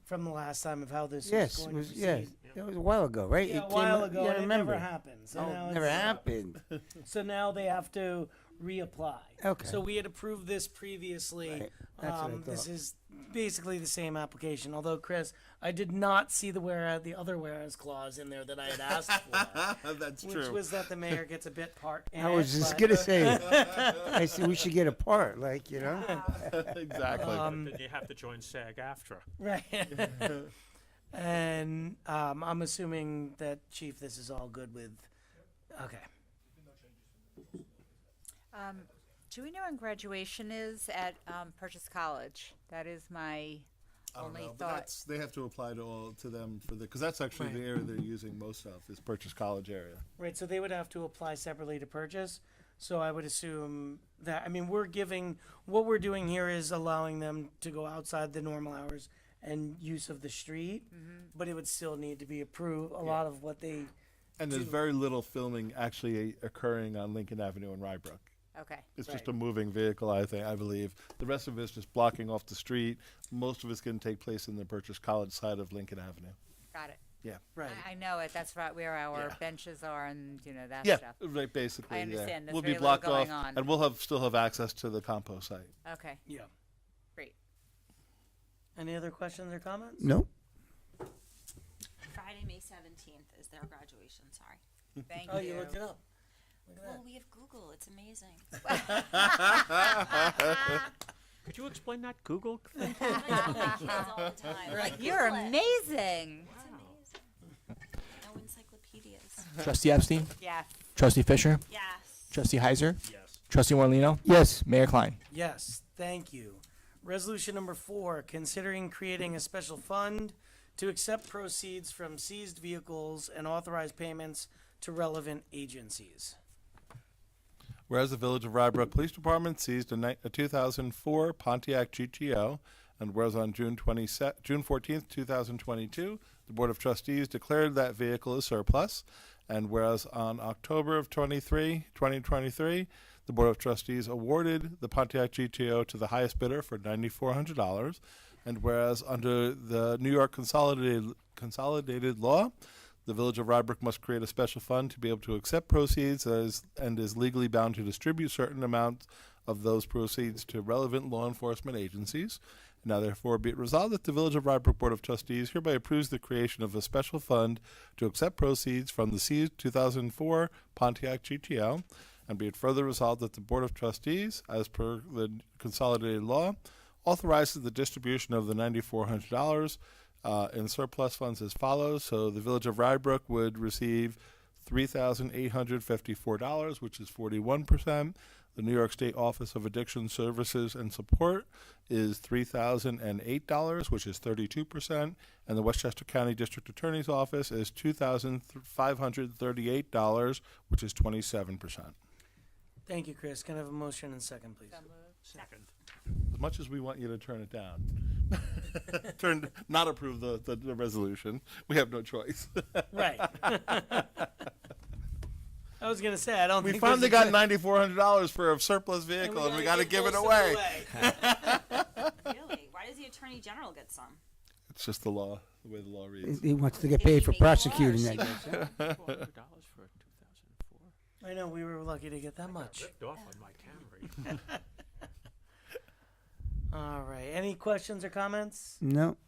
from the last time of how this Yes, was it going was, to yeah, proceed. it was a while ago, right? Yeah, It a came while up- ago, yeah, I and it remember. never happened. So now never it's, happened. So now they have to reapply. Okay. So we had approved this previously. Right. That's what I This thought. is basically the same application. Although, Chris, I did not see the other whereas clause in there that I had asked for. That's Which was that the mayor gets a bit part in I was it, just but- gonna say, I said we should get a part, like, you know? Exactly. Then you have to join SAG-AFTRA. Right. And I'm assuming that, Chief, this is all good with. Okay. Do we know when graduation is at Purchase College? That is my I don't only know, but thought. they have to apply to them for because that's actually the area they're using most of is Purchase College area. Right, so they would have to apply separately to purchase. So I would assume that, I mean, what we're doing here is allowing them to go outside the normal hours and use of the street, but it would still need to be approved. A lot of what they, And there's very little filming actually occurring on Lincoln Avenue in Rye Brook. Okay. It's just a moving vehicle, I believe. The rest of it's just blocking off the street. Most of it's going to take place in the Purchase College side of Lincoln Avenue. Got it. Yeah. Right. I know it, that's right, where our Yeah. benches are and, that Yeah, stuff. right, basically, I yeah. understand, there's We'll very be little blocked going off, on. and we'll still have access to the compost site. Okay, Yeah. great. Any other questions or comments? No. Friday, May 17th is their graduation, sorry. Thank Oh, you. you looked it up. Look at Well, that. we have Google, it's amazing. Could you explain that Google thing? I tell my kids all the time, like, You're Google it. amazing. It's amazing. No encyclopedias. Trustee Epstein? Yes. Trustee Fisher? Yes. Trustee Heiser? Yes. Trustee Morlino, Yes. Mayor Klein? Yes, thank you. Resolution number 4, considering creating a special fund to accept proceeds from seized vehicles and authorize payments to relevant agencies. Whereas the Village of Rye Brook Police Department seized a 2004 Pontiac GTO, and whereas on June 14th, 2022, the Board of Trustees declared that vehicle as surplus, and whereas on October of 2023, the Board of Trustees awarded the Pontiac GTO to the highest bidder for $9,400, and whereas under the New York consolidated law, the Village of Rye Brook must create a special fund to be able to accept proceeds and is legally bound to distribute certain amounts of those proceeds to relevant law enforcement agencies. Now, therefore, be it resolved that the Village of Rye Brook Board of Trustees hereby approves the creation of a special fund to accept proceeds from the seized 2004 Pontiac GTO, and be it further resolved that the Board of Trustees, as per the consolidated law, authorizes the distribution of the $9,400 in surplus funds as follows. So the Village of Rye Brook would receive $3,854, which is 41%. The New York State Office of Addiction Services and Support is $3,008, which is 32%. And the Westchester County District Attorney's Office is $2,538, which is 27%. Thank you, Chris. Can I have a motion and second, please? Second. As much as we want you to turn it down, not approve the resolution, we have no choice. Right. I was gonna say I don't. We think finally there's got $9,400 for a surplus vehicle, and we got to give it most of away. Really? Why does the Attorney General get some? It's just the law, the way the law reads. He wants to get Did he paid for make more or prosecuting she that. got guess, huh? $400 for a 2004. I know we were lucky to get that much. Ripped off on my Camry. All right. Any questions or comments? No.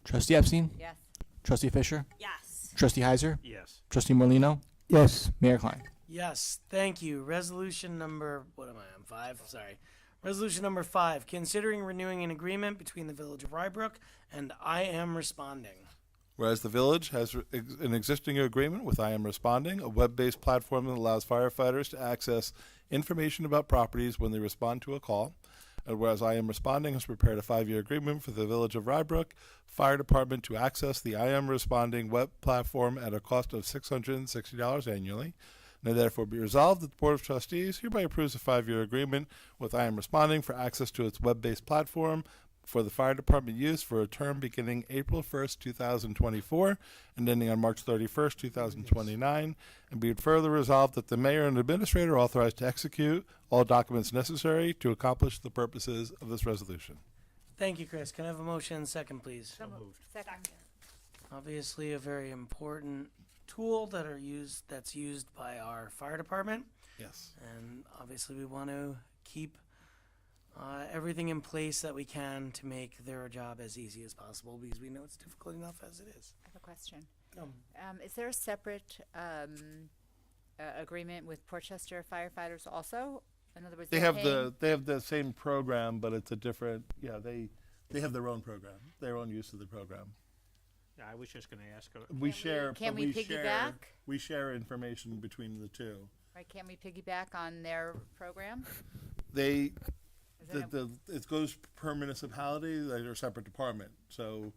Trustee Epstein? Yes. Trustee Fisher? Yes. Trustee Heiser? Yes. Trustee Morlino, Yes. Mayor Klein? Yes. Thank you. Resolution number what am I on 5? Sorry. Resolution number 5, considering renewing an agreement between the Village of Rye Brook and I Am Responding. Whereas the village has an existing agreement with I Am Responding, a web-based platform that allows firefighters to access information about properties when they respond to a call. And whereas I Am Responding has prepared a 5-year agreement for the Village of Rye Brook Fire Department to access the I Am Responding web platform at a cost of $660 annually. Now therefore be resolved that the Board of Trustees hereby approves a 5-year agreement with I Am Responding for access to its web-based platform for the fire department use for a term beginning April 1st, 2024 and ending on March 31st, 2029. And be it further resolved that the mayor and administrator are authorized to execute all documents necessary to accomplish the purposes of this resolution. Thank you, Chris. Can I have a motion and second, please? So moved. Second. Obviously, a very important tool that's used by our fire department, Yes. and obviously we want to keep everything in place that we can to make their job as easy as possible because we know it's difficult enough as it is. I have a question. Um, Is there a separate agreement with Portchester firefighters also? In other words, They they're have the same program, but it's a different. Yeah, they have their own program, their own use of the program. Yeah, I was just going to ask her. We share. can but we share- piggyback? We share information between the two. Right? Can we piggyback on their program? They Is that it goes per municipality. They're a separate department. So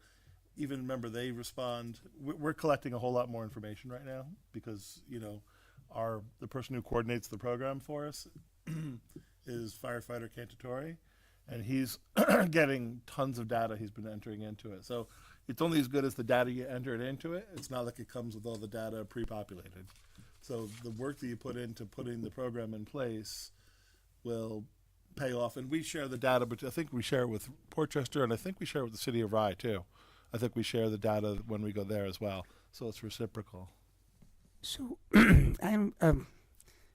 even remember they respond. We're collecting a whole lot more information right now because the person who coordinates the program for us is firefighter Cantatori, and he's getting tons of data. He's been entering into it. So it's only as good as the data you enter it into it. It's not like it comes with all the data pre-populated. So the work that you put into putting the program in place will pay off. And we share the data, but I think we share it with Portchester, and I think we share it with the city of Rye too. I think we share the data when we go there as well. So it's reciprocal. So,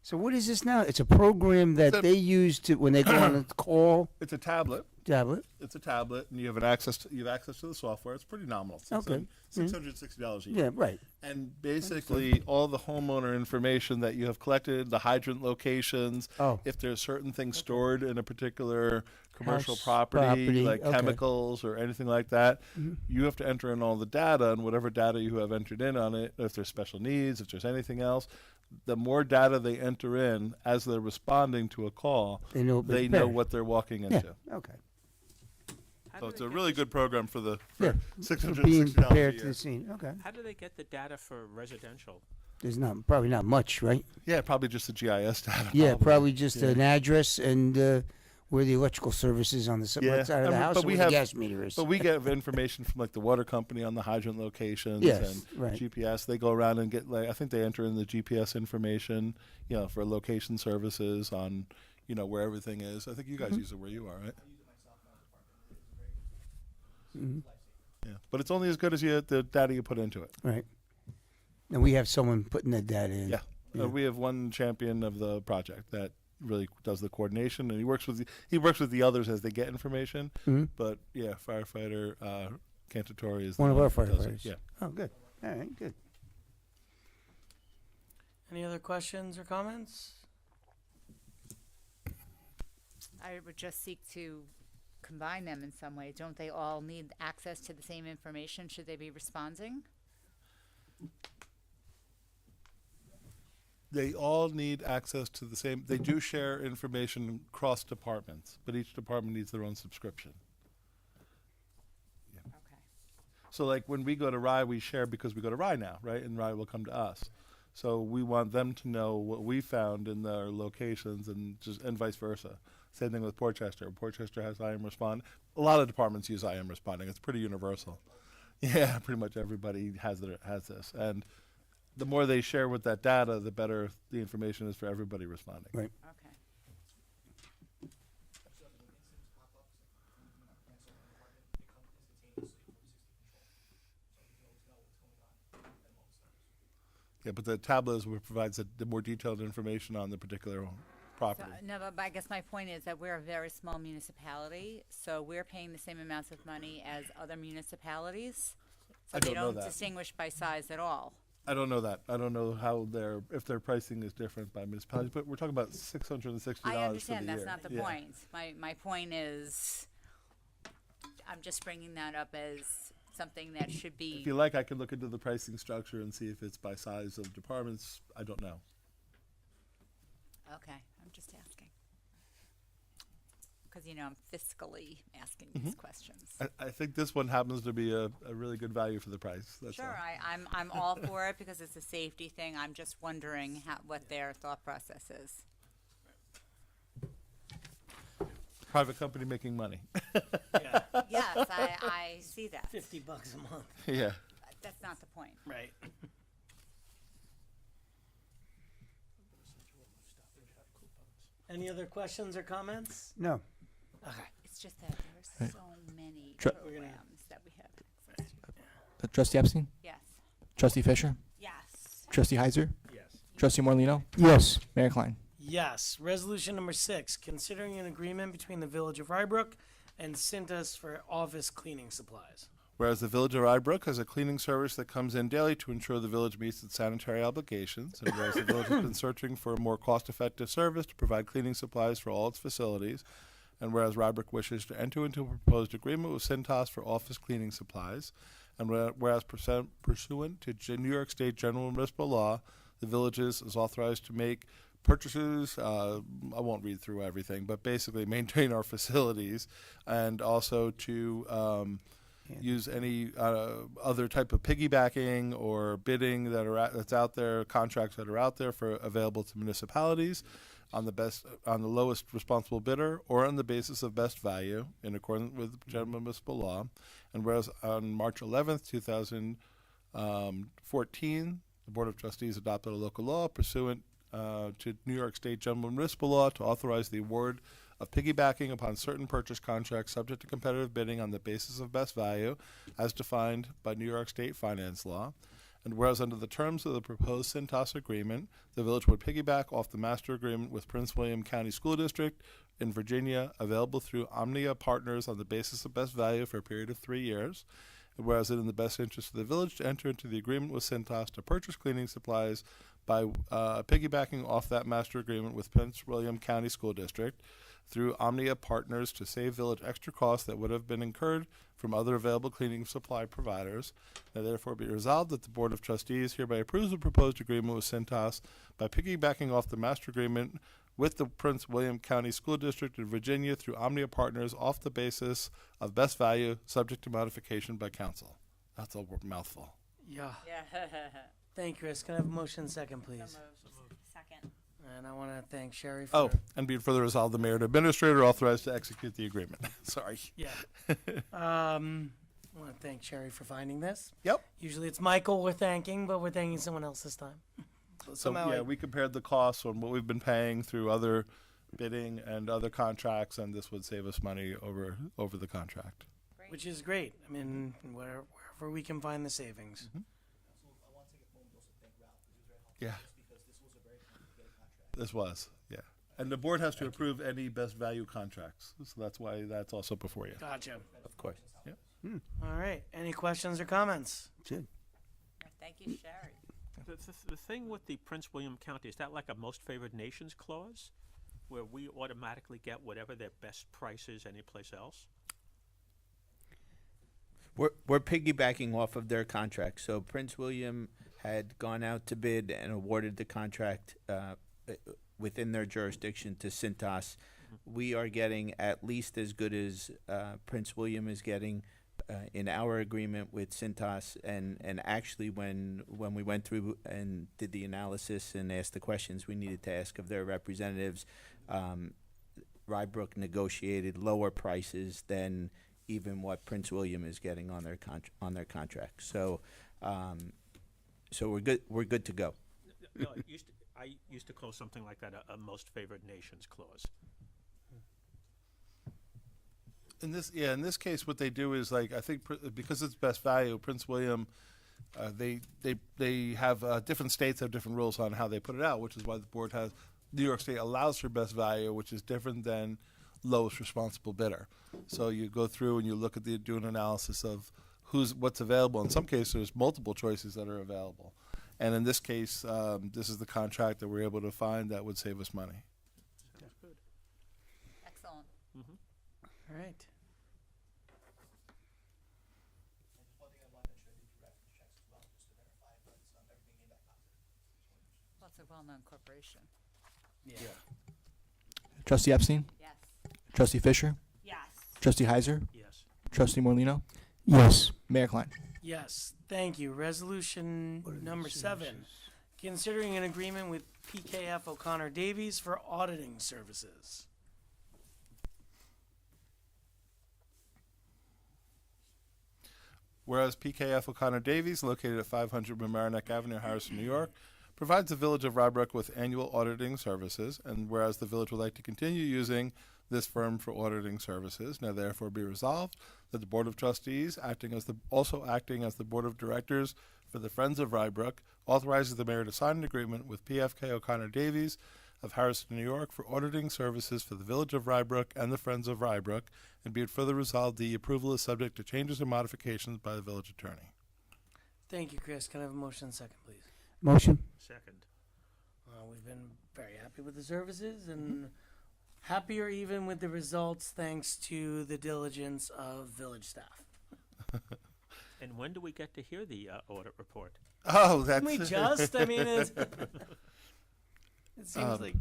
so what is this now? It's a program that they use to when they go on a call. It's a tablet. Tablet. It's a tablet, and you have access to the software. It's pretty nominal. Okay. $660 a year. Yeah, right. And basically, all the homeowner information that you have collected, the hydrant locations, if there's certain things stored in a particular commercial House property, like okay. chemicals or anything like that, you have to enter in all the data, and whatever data you have entered in on it, if there's special needs, if there's anything else, the more data they enter in as they're responding to a call, they know what they're walking into. Yeah. Okay. So it's a really good program for being $660 prepared a to year. the scene. Okay. How do they get the data for residential? There's probably not much, right? Yeah, probably just the GIS data. Yeah, probably just an address and where the electrical service is on the right side of the house, but or we where have the gas meter is. But we get information from like the water company on the hydrant locations Yes, and right. GPS. They go around and get I think they enter in the GPS information, for location services on, where everything is. I think you guys use it where you are, right? Yeah, but it's only as good as the data you put into it. Right. And we have someone putting that data in. Yeah. We have one champion of the project that really does the coordination, and he works with the others as they get information. But yeah, firefighter Cantatori is One of the our that does it. firefighters. Yeah. Oh, good. All right, good. Any other questions or comments? I would just seek to combine them in some way. Don't they all need access to the same information? Should they be responding? They all need access to the same. They do share information across departments, but each department needs their own subscription. Okay. So, like when we go to Rye, we share because we go to Rye now, right? And Rye will come to us. So we want them to know what we found in their locations, and vice versa. Same thing with Portchester. Portchester has IM Respond. A lot of departments use IM Responding. It's pretty universal. Yeah, pretty much everybody has this, and the more they share with that data, the better the information is for everybody responding. Right. Okay. Yeah, but the tablet is what provides the more detailed information on the particular property. So, no, but I guess my point is that we're a very small municipality, so we're paying the same amounts of money as other municipalities. So I they don't know don't that. distinguish by size at all. I don't know that. I don't know how if their pricing is different by municipalities, but we're talking about $660 I for understand the that's year. not the Yeah. point. My point is, I'm just bringing that up as something that should be. If you like, I could look into the pricing structure and see if it's by size of departments. I don't know. Okay, I'm just asking. Because, I'm fiscally asking these questions. I think this one happens to be a really good value for the price. That's Sure, all. I'm all for it because it's a safety thing. I'm just wondering what their thought process is. Private company making money. Yeah. Yes, I see that. $50 a month. Yeah. That's not the point. Right. Any other questions or comments? No. Okay. It's just that there's so many Tru- programs that we have access to. Trustee Epstein? Yes. Trustee Fisher? Yes. Trustee Heiser? Yes. Trustee Morlino, Yes. Mayor Klein? Yes. Resolution number 6, considering an agreement between the Village of Rye Brook and Cintas for office cleaning supplies. Whereas the Village of Rye Brook has a cleaning service that comes in daily to ensure the village meets its sanitary obligations, and whereas the village has been searching for a more cost-effective service to provide cleaning supplies for all its facilities, and whereas Rye Brook wishes to enter into a proposed agreement with Cintas for office cleaning supplies, and whereas pursuant to New York State General Municipal Law, the village is authorized to make purchases, I won't read through everything, but basically maintain our facilities, and also to use any other type of piggybacking or bidding that's out there, contracts that are out there for available to municipalities on the lowest responsible bidder or on the basis of best value in accordance with general municipal law. And whereas on March 11th, 2014, the Board of Trustees adopted a local law pursuant to New York State General Municipal Law to authorize the award of piggybacking upon certain purchase contracts subject to competitive bidding on the basis of best value, as defined by New York State finance law. And whereas under the terms of the proposed Cintas agreement, the village would piggyback off the master agreement with Prince William County School District in Virginia, available through Omnia Partners on the basis of best value for a period of 3 years. And whereas it is in the best interest of the village to enter into the agreement with Cintas to purchase cleaning supplies by piggybacking off that master agreement with Prince William County School District through Omnia Partners to save village extra costs that would have been incurred from other available cleaning supply providers. Now therefore be resolved that the Board of Trustees hereby approves the proposed agreement with Cintas by piggybacking off the master agreement with the Prince William County School District in Virginia through Omnia Partners off the basis of best value, subject to modification by council. That's a mouthful. Yeah. Yeah. Thank you, Chris. Can I have a motion second, please? Second. And I want to thank Sherry for. Oh, and be it further resolved, the mayor and administrator authorized to execute the agreement. Sorry. Yeah. I want to thank Sherry for finding this. Yep. Usually it's Michael we're thanking, but we're thanking someone else this time. So somehow yeah, we compared the costs on what we've been paying through other bidding and other contracts, and this would save us money over the contract. Which is great. I mean, wherever we can find the savings. Mm-hmm. I want to take a moment also to thank Ralph, because he was very helpful. Yeah. Just because this was a very complicated contract. This was, yeah. And the board has to approve any best value contracts, so that's why that's also before you. Gotcha. Of course. Yeah. All right. Any questions or comments? Good. Thank you, Sherry. The thing with the Prince William County, is that like a most favored nations clause? Where we automatically get whatever their best price is anyplace else? We're piggybacking off of their contract. So Prince William had gone out to bid and awarded the contract within their jurisdiction to Cintas. We are getting at least as good as Prince William is getting in our agreement with Cintas. And actually, when we went through and did the analysis and asked the questions we needed to ask of their representatives, Rye Brook negotiated lower prices than even what Prince William is getting on their contract. So, so we're good. We're good to go. No, I used to call something like that a most favored nations clause. In this case, what they do is, like, I think because it's best value, Prince William, they have different states have different rules on how they put it out, which is why the board has New York State allows for best value, which is different than lowest responsible bidder. So you go through and you look at do an analysis of what's available. In some cases, there's multiple choices that are available, and in this case, this is the contract that we're able to find that would save us money. Sounds good. Excellent. All right. And just one thing I want to mention, I did do reference checks as well, just to verify, but everything came back positive. Well, it's a well-known corporation. Yeah. Trustee Epstein? Yes. Trustee Fisher? Yes. Trustee Heiser? Yes. Trustee Morlino, Yes. Mayor Klein? Yes. Thank you. Resolution number 7. Considering an agreement with PKF O'Connor Davies for auditing services. Whereas PKF O'Connor Davies, located at 500 Mamaroneck Avenue, Harrison, New York, provides the Village of Rye Brook with annual auditing services, and whereas the village would like to continue using this firm for auditing services, now therefore be resolved that the Board of Trustees, also acting as the Board of Directors for the Friends of Rye Brook, authorizes the mayor to sign an agreement with PFK O'Connor Davies of Harrison, New York, for auditing services for the Village of Rye Brook and the Friends of Rye Brook, and be it further resolved the approval is subject to changes and modifications by the village attorney. Thank you, Chris. Can I have a motion second, please? Motion. Second. We've been very happy with the services and happier even with the results thanks to the diligence of village staff. And when do we get to hear the audit report? Oh, that's... Can we just? I mean, it seems like...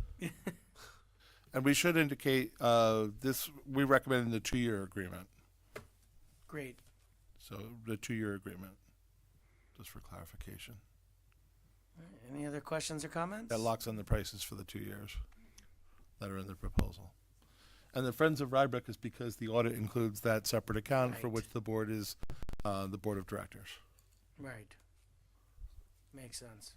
And we should indicate this, we recommend the 2-year agreement. Great. So the 2-year agreement, just for clarification. Any other questions or comments? That locks in the prices for the 2 years that are in the proposal. And the Friends of Rye Brook is because the audit includes that separate account for Right. which the board is the board of directors. Right. Makes sense.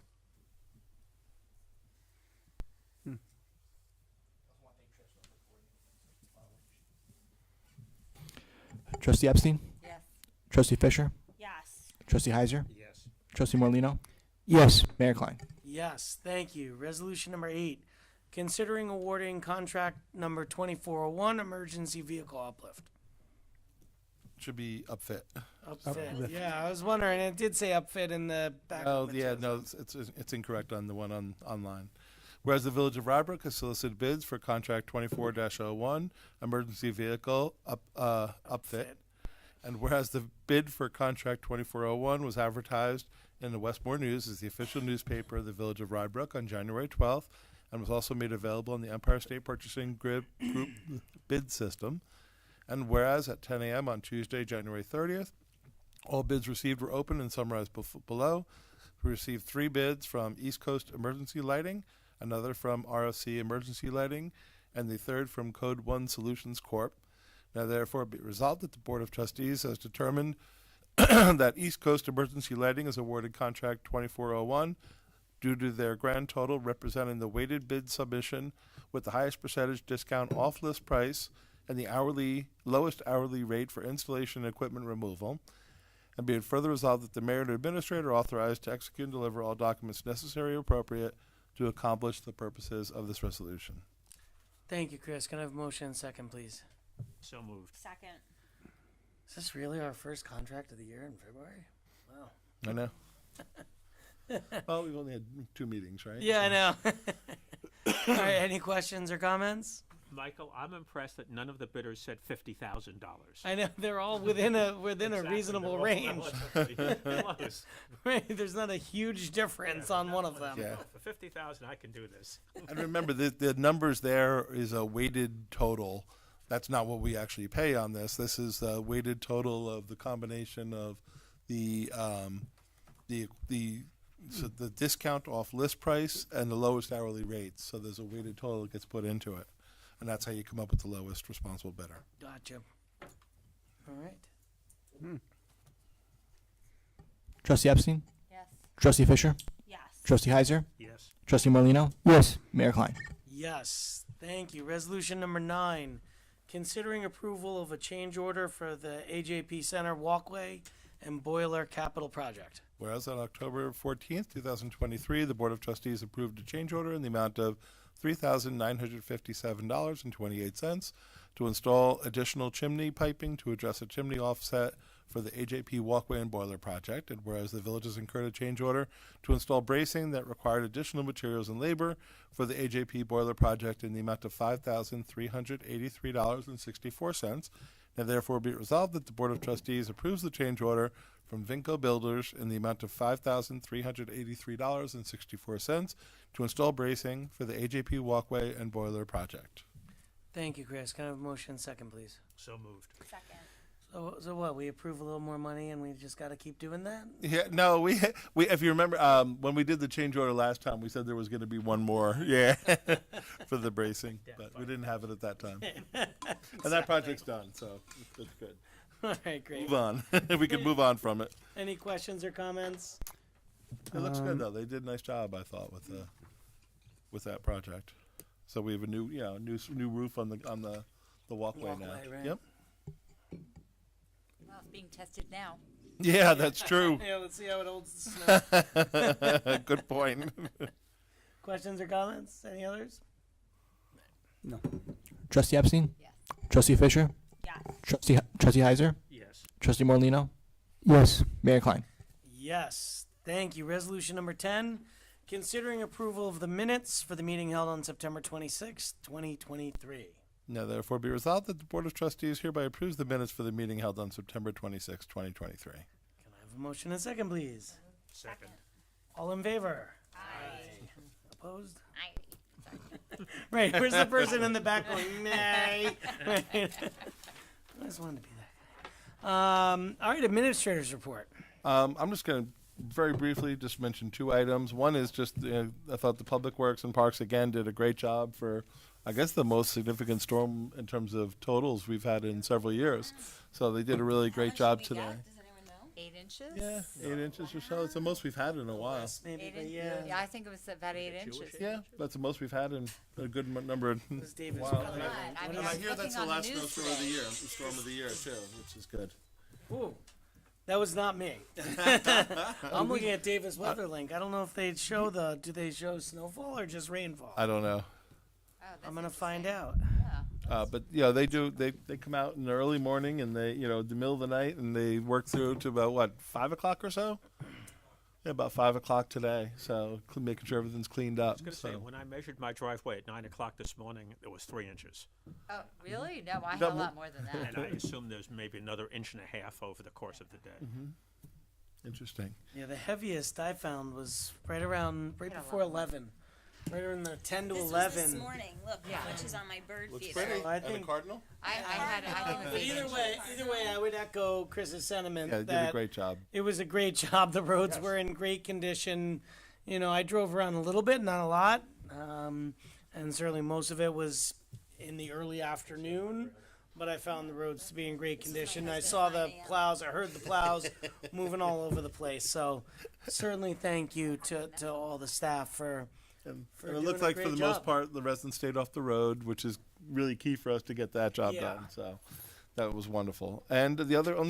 Trustee Epstein? Yes. Trustee Fisher? Yes. Trustee Heiser? Yes. Trustee Morlino, Yes. Mayor Klein? Yes, thank you. Resolution number 8, considering awarding contract number 2401, emergency vehicle uplift. Should be upfit. Upfit. Yeah, I was wondering. It did say upfit in the back. Oh, yeah, no, it's incorrect on the one online. Whereas the Village of Rye Brook has solicited bids for contract 24-01, emergency vehicle upfit. And whereas the bid for contract 2401 was advertised in the Westmore News as the official newspaper of the Village of Rye Brook on January 12th, and was also made available in the Empire State Purchasing Group bid system. And whereas at 10 a.m. on Tuesday, January 30th, all bids received were open and summarized below. We received 3 bids from East Coast Emergency Lighting, another from ROC Emergency Lighting, and the third from Code 1 Solutions Corp. Now therefore be resolved that the Board of Trustees has determined that East Coast Emergency Lighting is awarded contract 2401 due to their grand total representing the weighted bid submission with the highest percentage discount off list price and the lowest hourly rate for installation and equipment removal. And be it further resolved that the mayor and administrator are authorized to execute and deliver all documents necessary or appropriate to accomplish the purposes of this resolution. Thank you, Chris. Can I have a motion and second, please? So moved. Second. Is this really our first contract of the year in February? Wow. I know. Well, we've only had 2 meetings, right? Yeah, I know. All right, any questions or comments? Michael, I'm impressed that none of the bidders said $50,000. I know they're all within a reasonable range. Close. Right, there's not a huge difference on one of them. Yeah. For $50,000, I can do this. And remember, the numbers there is a weighted total. That's not what we actually pay on this. This is the weighted total of the combination of the discount off list price and the lowest hourly rates. So there's a weighted total that gets put into it. And that's how you come up with the lowest responsible bidder. Gotcha. All right. Trustee Epstein? Yes. Trustee Fisher? Yes. Trustee Heiser? Yes. Trustee Morlino, Yes. Mayor Klein? Yes, thank you. Resolution number 9, considering approval of a change order for the AJP Center Walkway and Boiler Capital Project. Whereas on October 14th, 2023, the Board of Trustees approved a change order in the amount of $3,957.28 to install additional chimney piping to address a chimney offset for the AJP Walkway and Boiler project. And whereas the village has incurred a change order to install bracing that required additional materials and labor for the AJP Boiler project in the amount of $5,383.64. Now therefore be it resolved that the Board of Trustees approves the change order from Vinco Builders in the amount of $5,383.64 to install bracing for the AJP Walkway and Boiler project. Thank you, Chris. Can I have a motion and second, please? So moved. Second. So what? We approve a little more money, and we just got to keep doing that? Yeah, no, we if you remember when we did the change order last time, we said there was going to be one more, yeah, for the bracing, but we didn't have it at that time. And that project's done, so it's good. All right, great. Move on. We can move on from it. Any questions or comments? It looks good though. They did a nice job, I thought, with that project. So we have a new new roof on the walkway now. Walkway, right? Yep. Well, it's being tested now. Yeah, that's true. Yeah, let's see how it holds the snow. Good point. Questions or comments? Any others? No. Trustee Epstein? Yes. Trustee Fisher? Yes. Trustee Heiser? Yes. Trustee Morlino, Yes. Mayor Klein? Yes. Thank you. Resolution number 10, considering approval of the minutes for the meeting held on September 26, 2023. Now therefore be resolved that the Board of Trustees hereby approves the minutes for the meeting held on September 26, 2023. Can I have a motion and second, please? Second. All in favor? Aye. Opposed? Aye. Right. Where's the person in the back going, nay? Right. I just wanted to be that guy. All right, administrator's report. I'm just going to very briefly just mention 2 items. One is just I thought the Public Works and Parks again did a great job for, I guess, the most significant storm in terms of totals we've had in several years. So they did a really great job today. Does anyone know? 8 inches? Yeah, 8 inches or so. It's the most we've had in a while. Less maybe, 8 but in- yeah. I think it was about 8 inches. Yeah, that's the most we've had in a good number of Because Davis Wow. probably- Right. I mean, And I I was hear looking that's the on last news snowstorm of the today. year, the storm of the year too, which is good. Ooh, that was not me. I'm looking at Davis Weather Link. I don't know if they show do they show snowfall or just rainfall? I don't know. Oh, that's I'm gonna interesting. find out. Yeah. But yeah, they do. They come out in the early morning and they, the middle of the night, and they work through to about what 5 o'clock or so. Yeah, about 5 o'clock today. So making sure everything's cleaned up. I was going to say, So. when I measured my driveway at 9 o'clock this morning, it was 3 inches. Oh, really? No, I had that a mo- lot more than that. And I assume there's maybe another inch and a half over the course of the day. Interesting. Yeah, the heaviest I found was right Hit a before lot. 11, right around the 10 to This 11. was this morning. Look, Yeah. which is on my bird Looks feeder. pretty. I And the think- cardinal. I think it But was 8 either way, I would echo Chris's sentiment Yeah, they did that a great job. it was a great job. The roads were in great condition. I drove around a little bit, not a lot, and certainly most of it was in the early afternoon. But I found the roads to be in great condition. I saw the plows. I heard the plows moving all over the place. So certainly thank you to all the staff for And For it doing looks a like for great the job. most part, the residents stayed off the road, which is really key for us to get that job Yeah. done. So that was wonderful. And the other, I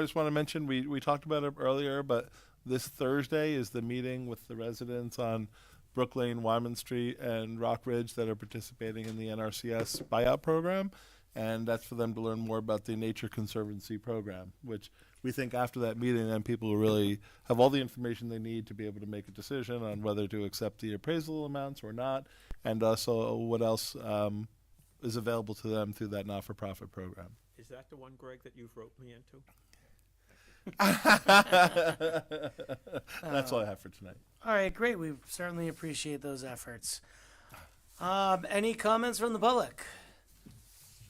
just want to mention, we talked about it earlier, but this Thursday is the meeting with the residents on Brook Lane, Wyman Street, and Rock Ridge that are participating in the NRCS buyout program. And that's for them to learn more about the Nature Conservancy program, which we think after that meeting, then people will really have all the information they need to be able to make a decision on whether to accept the appraisal amounts or not, and also what else is available to them through that not-for-profit program. Is that the one, Greg, that you've wrote me into? That's all I have for tonight. All right, great. We certainly appreciate those efforts. Any comments from the public?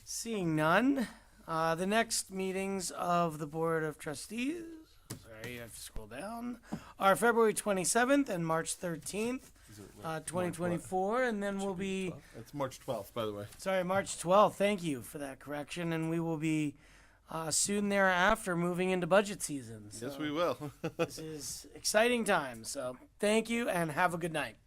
Seeing none, the next meetings of the Board of Trustees, sorry, I have to scroll down, are February 27th and March 13th, 2024, and then we'll be, It's March 12th, by the way. sorry, March 12th. Thank you for that correction, and we will be soon thereafter moving into budget season. Yes, So we will. this is exciting times. So thank you and have a good night.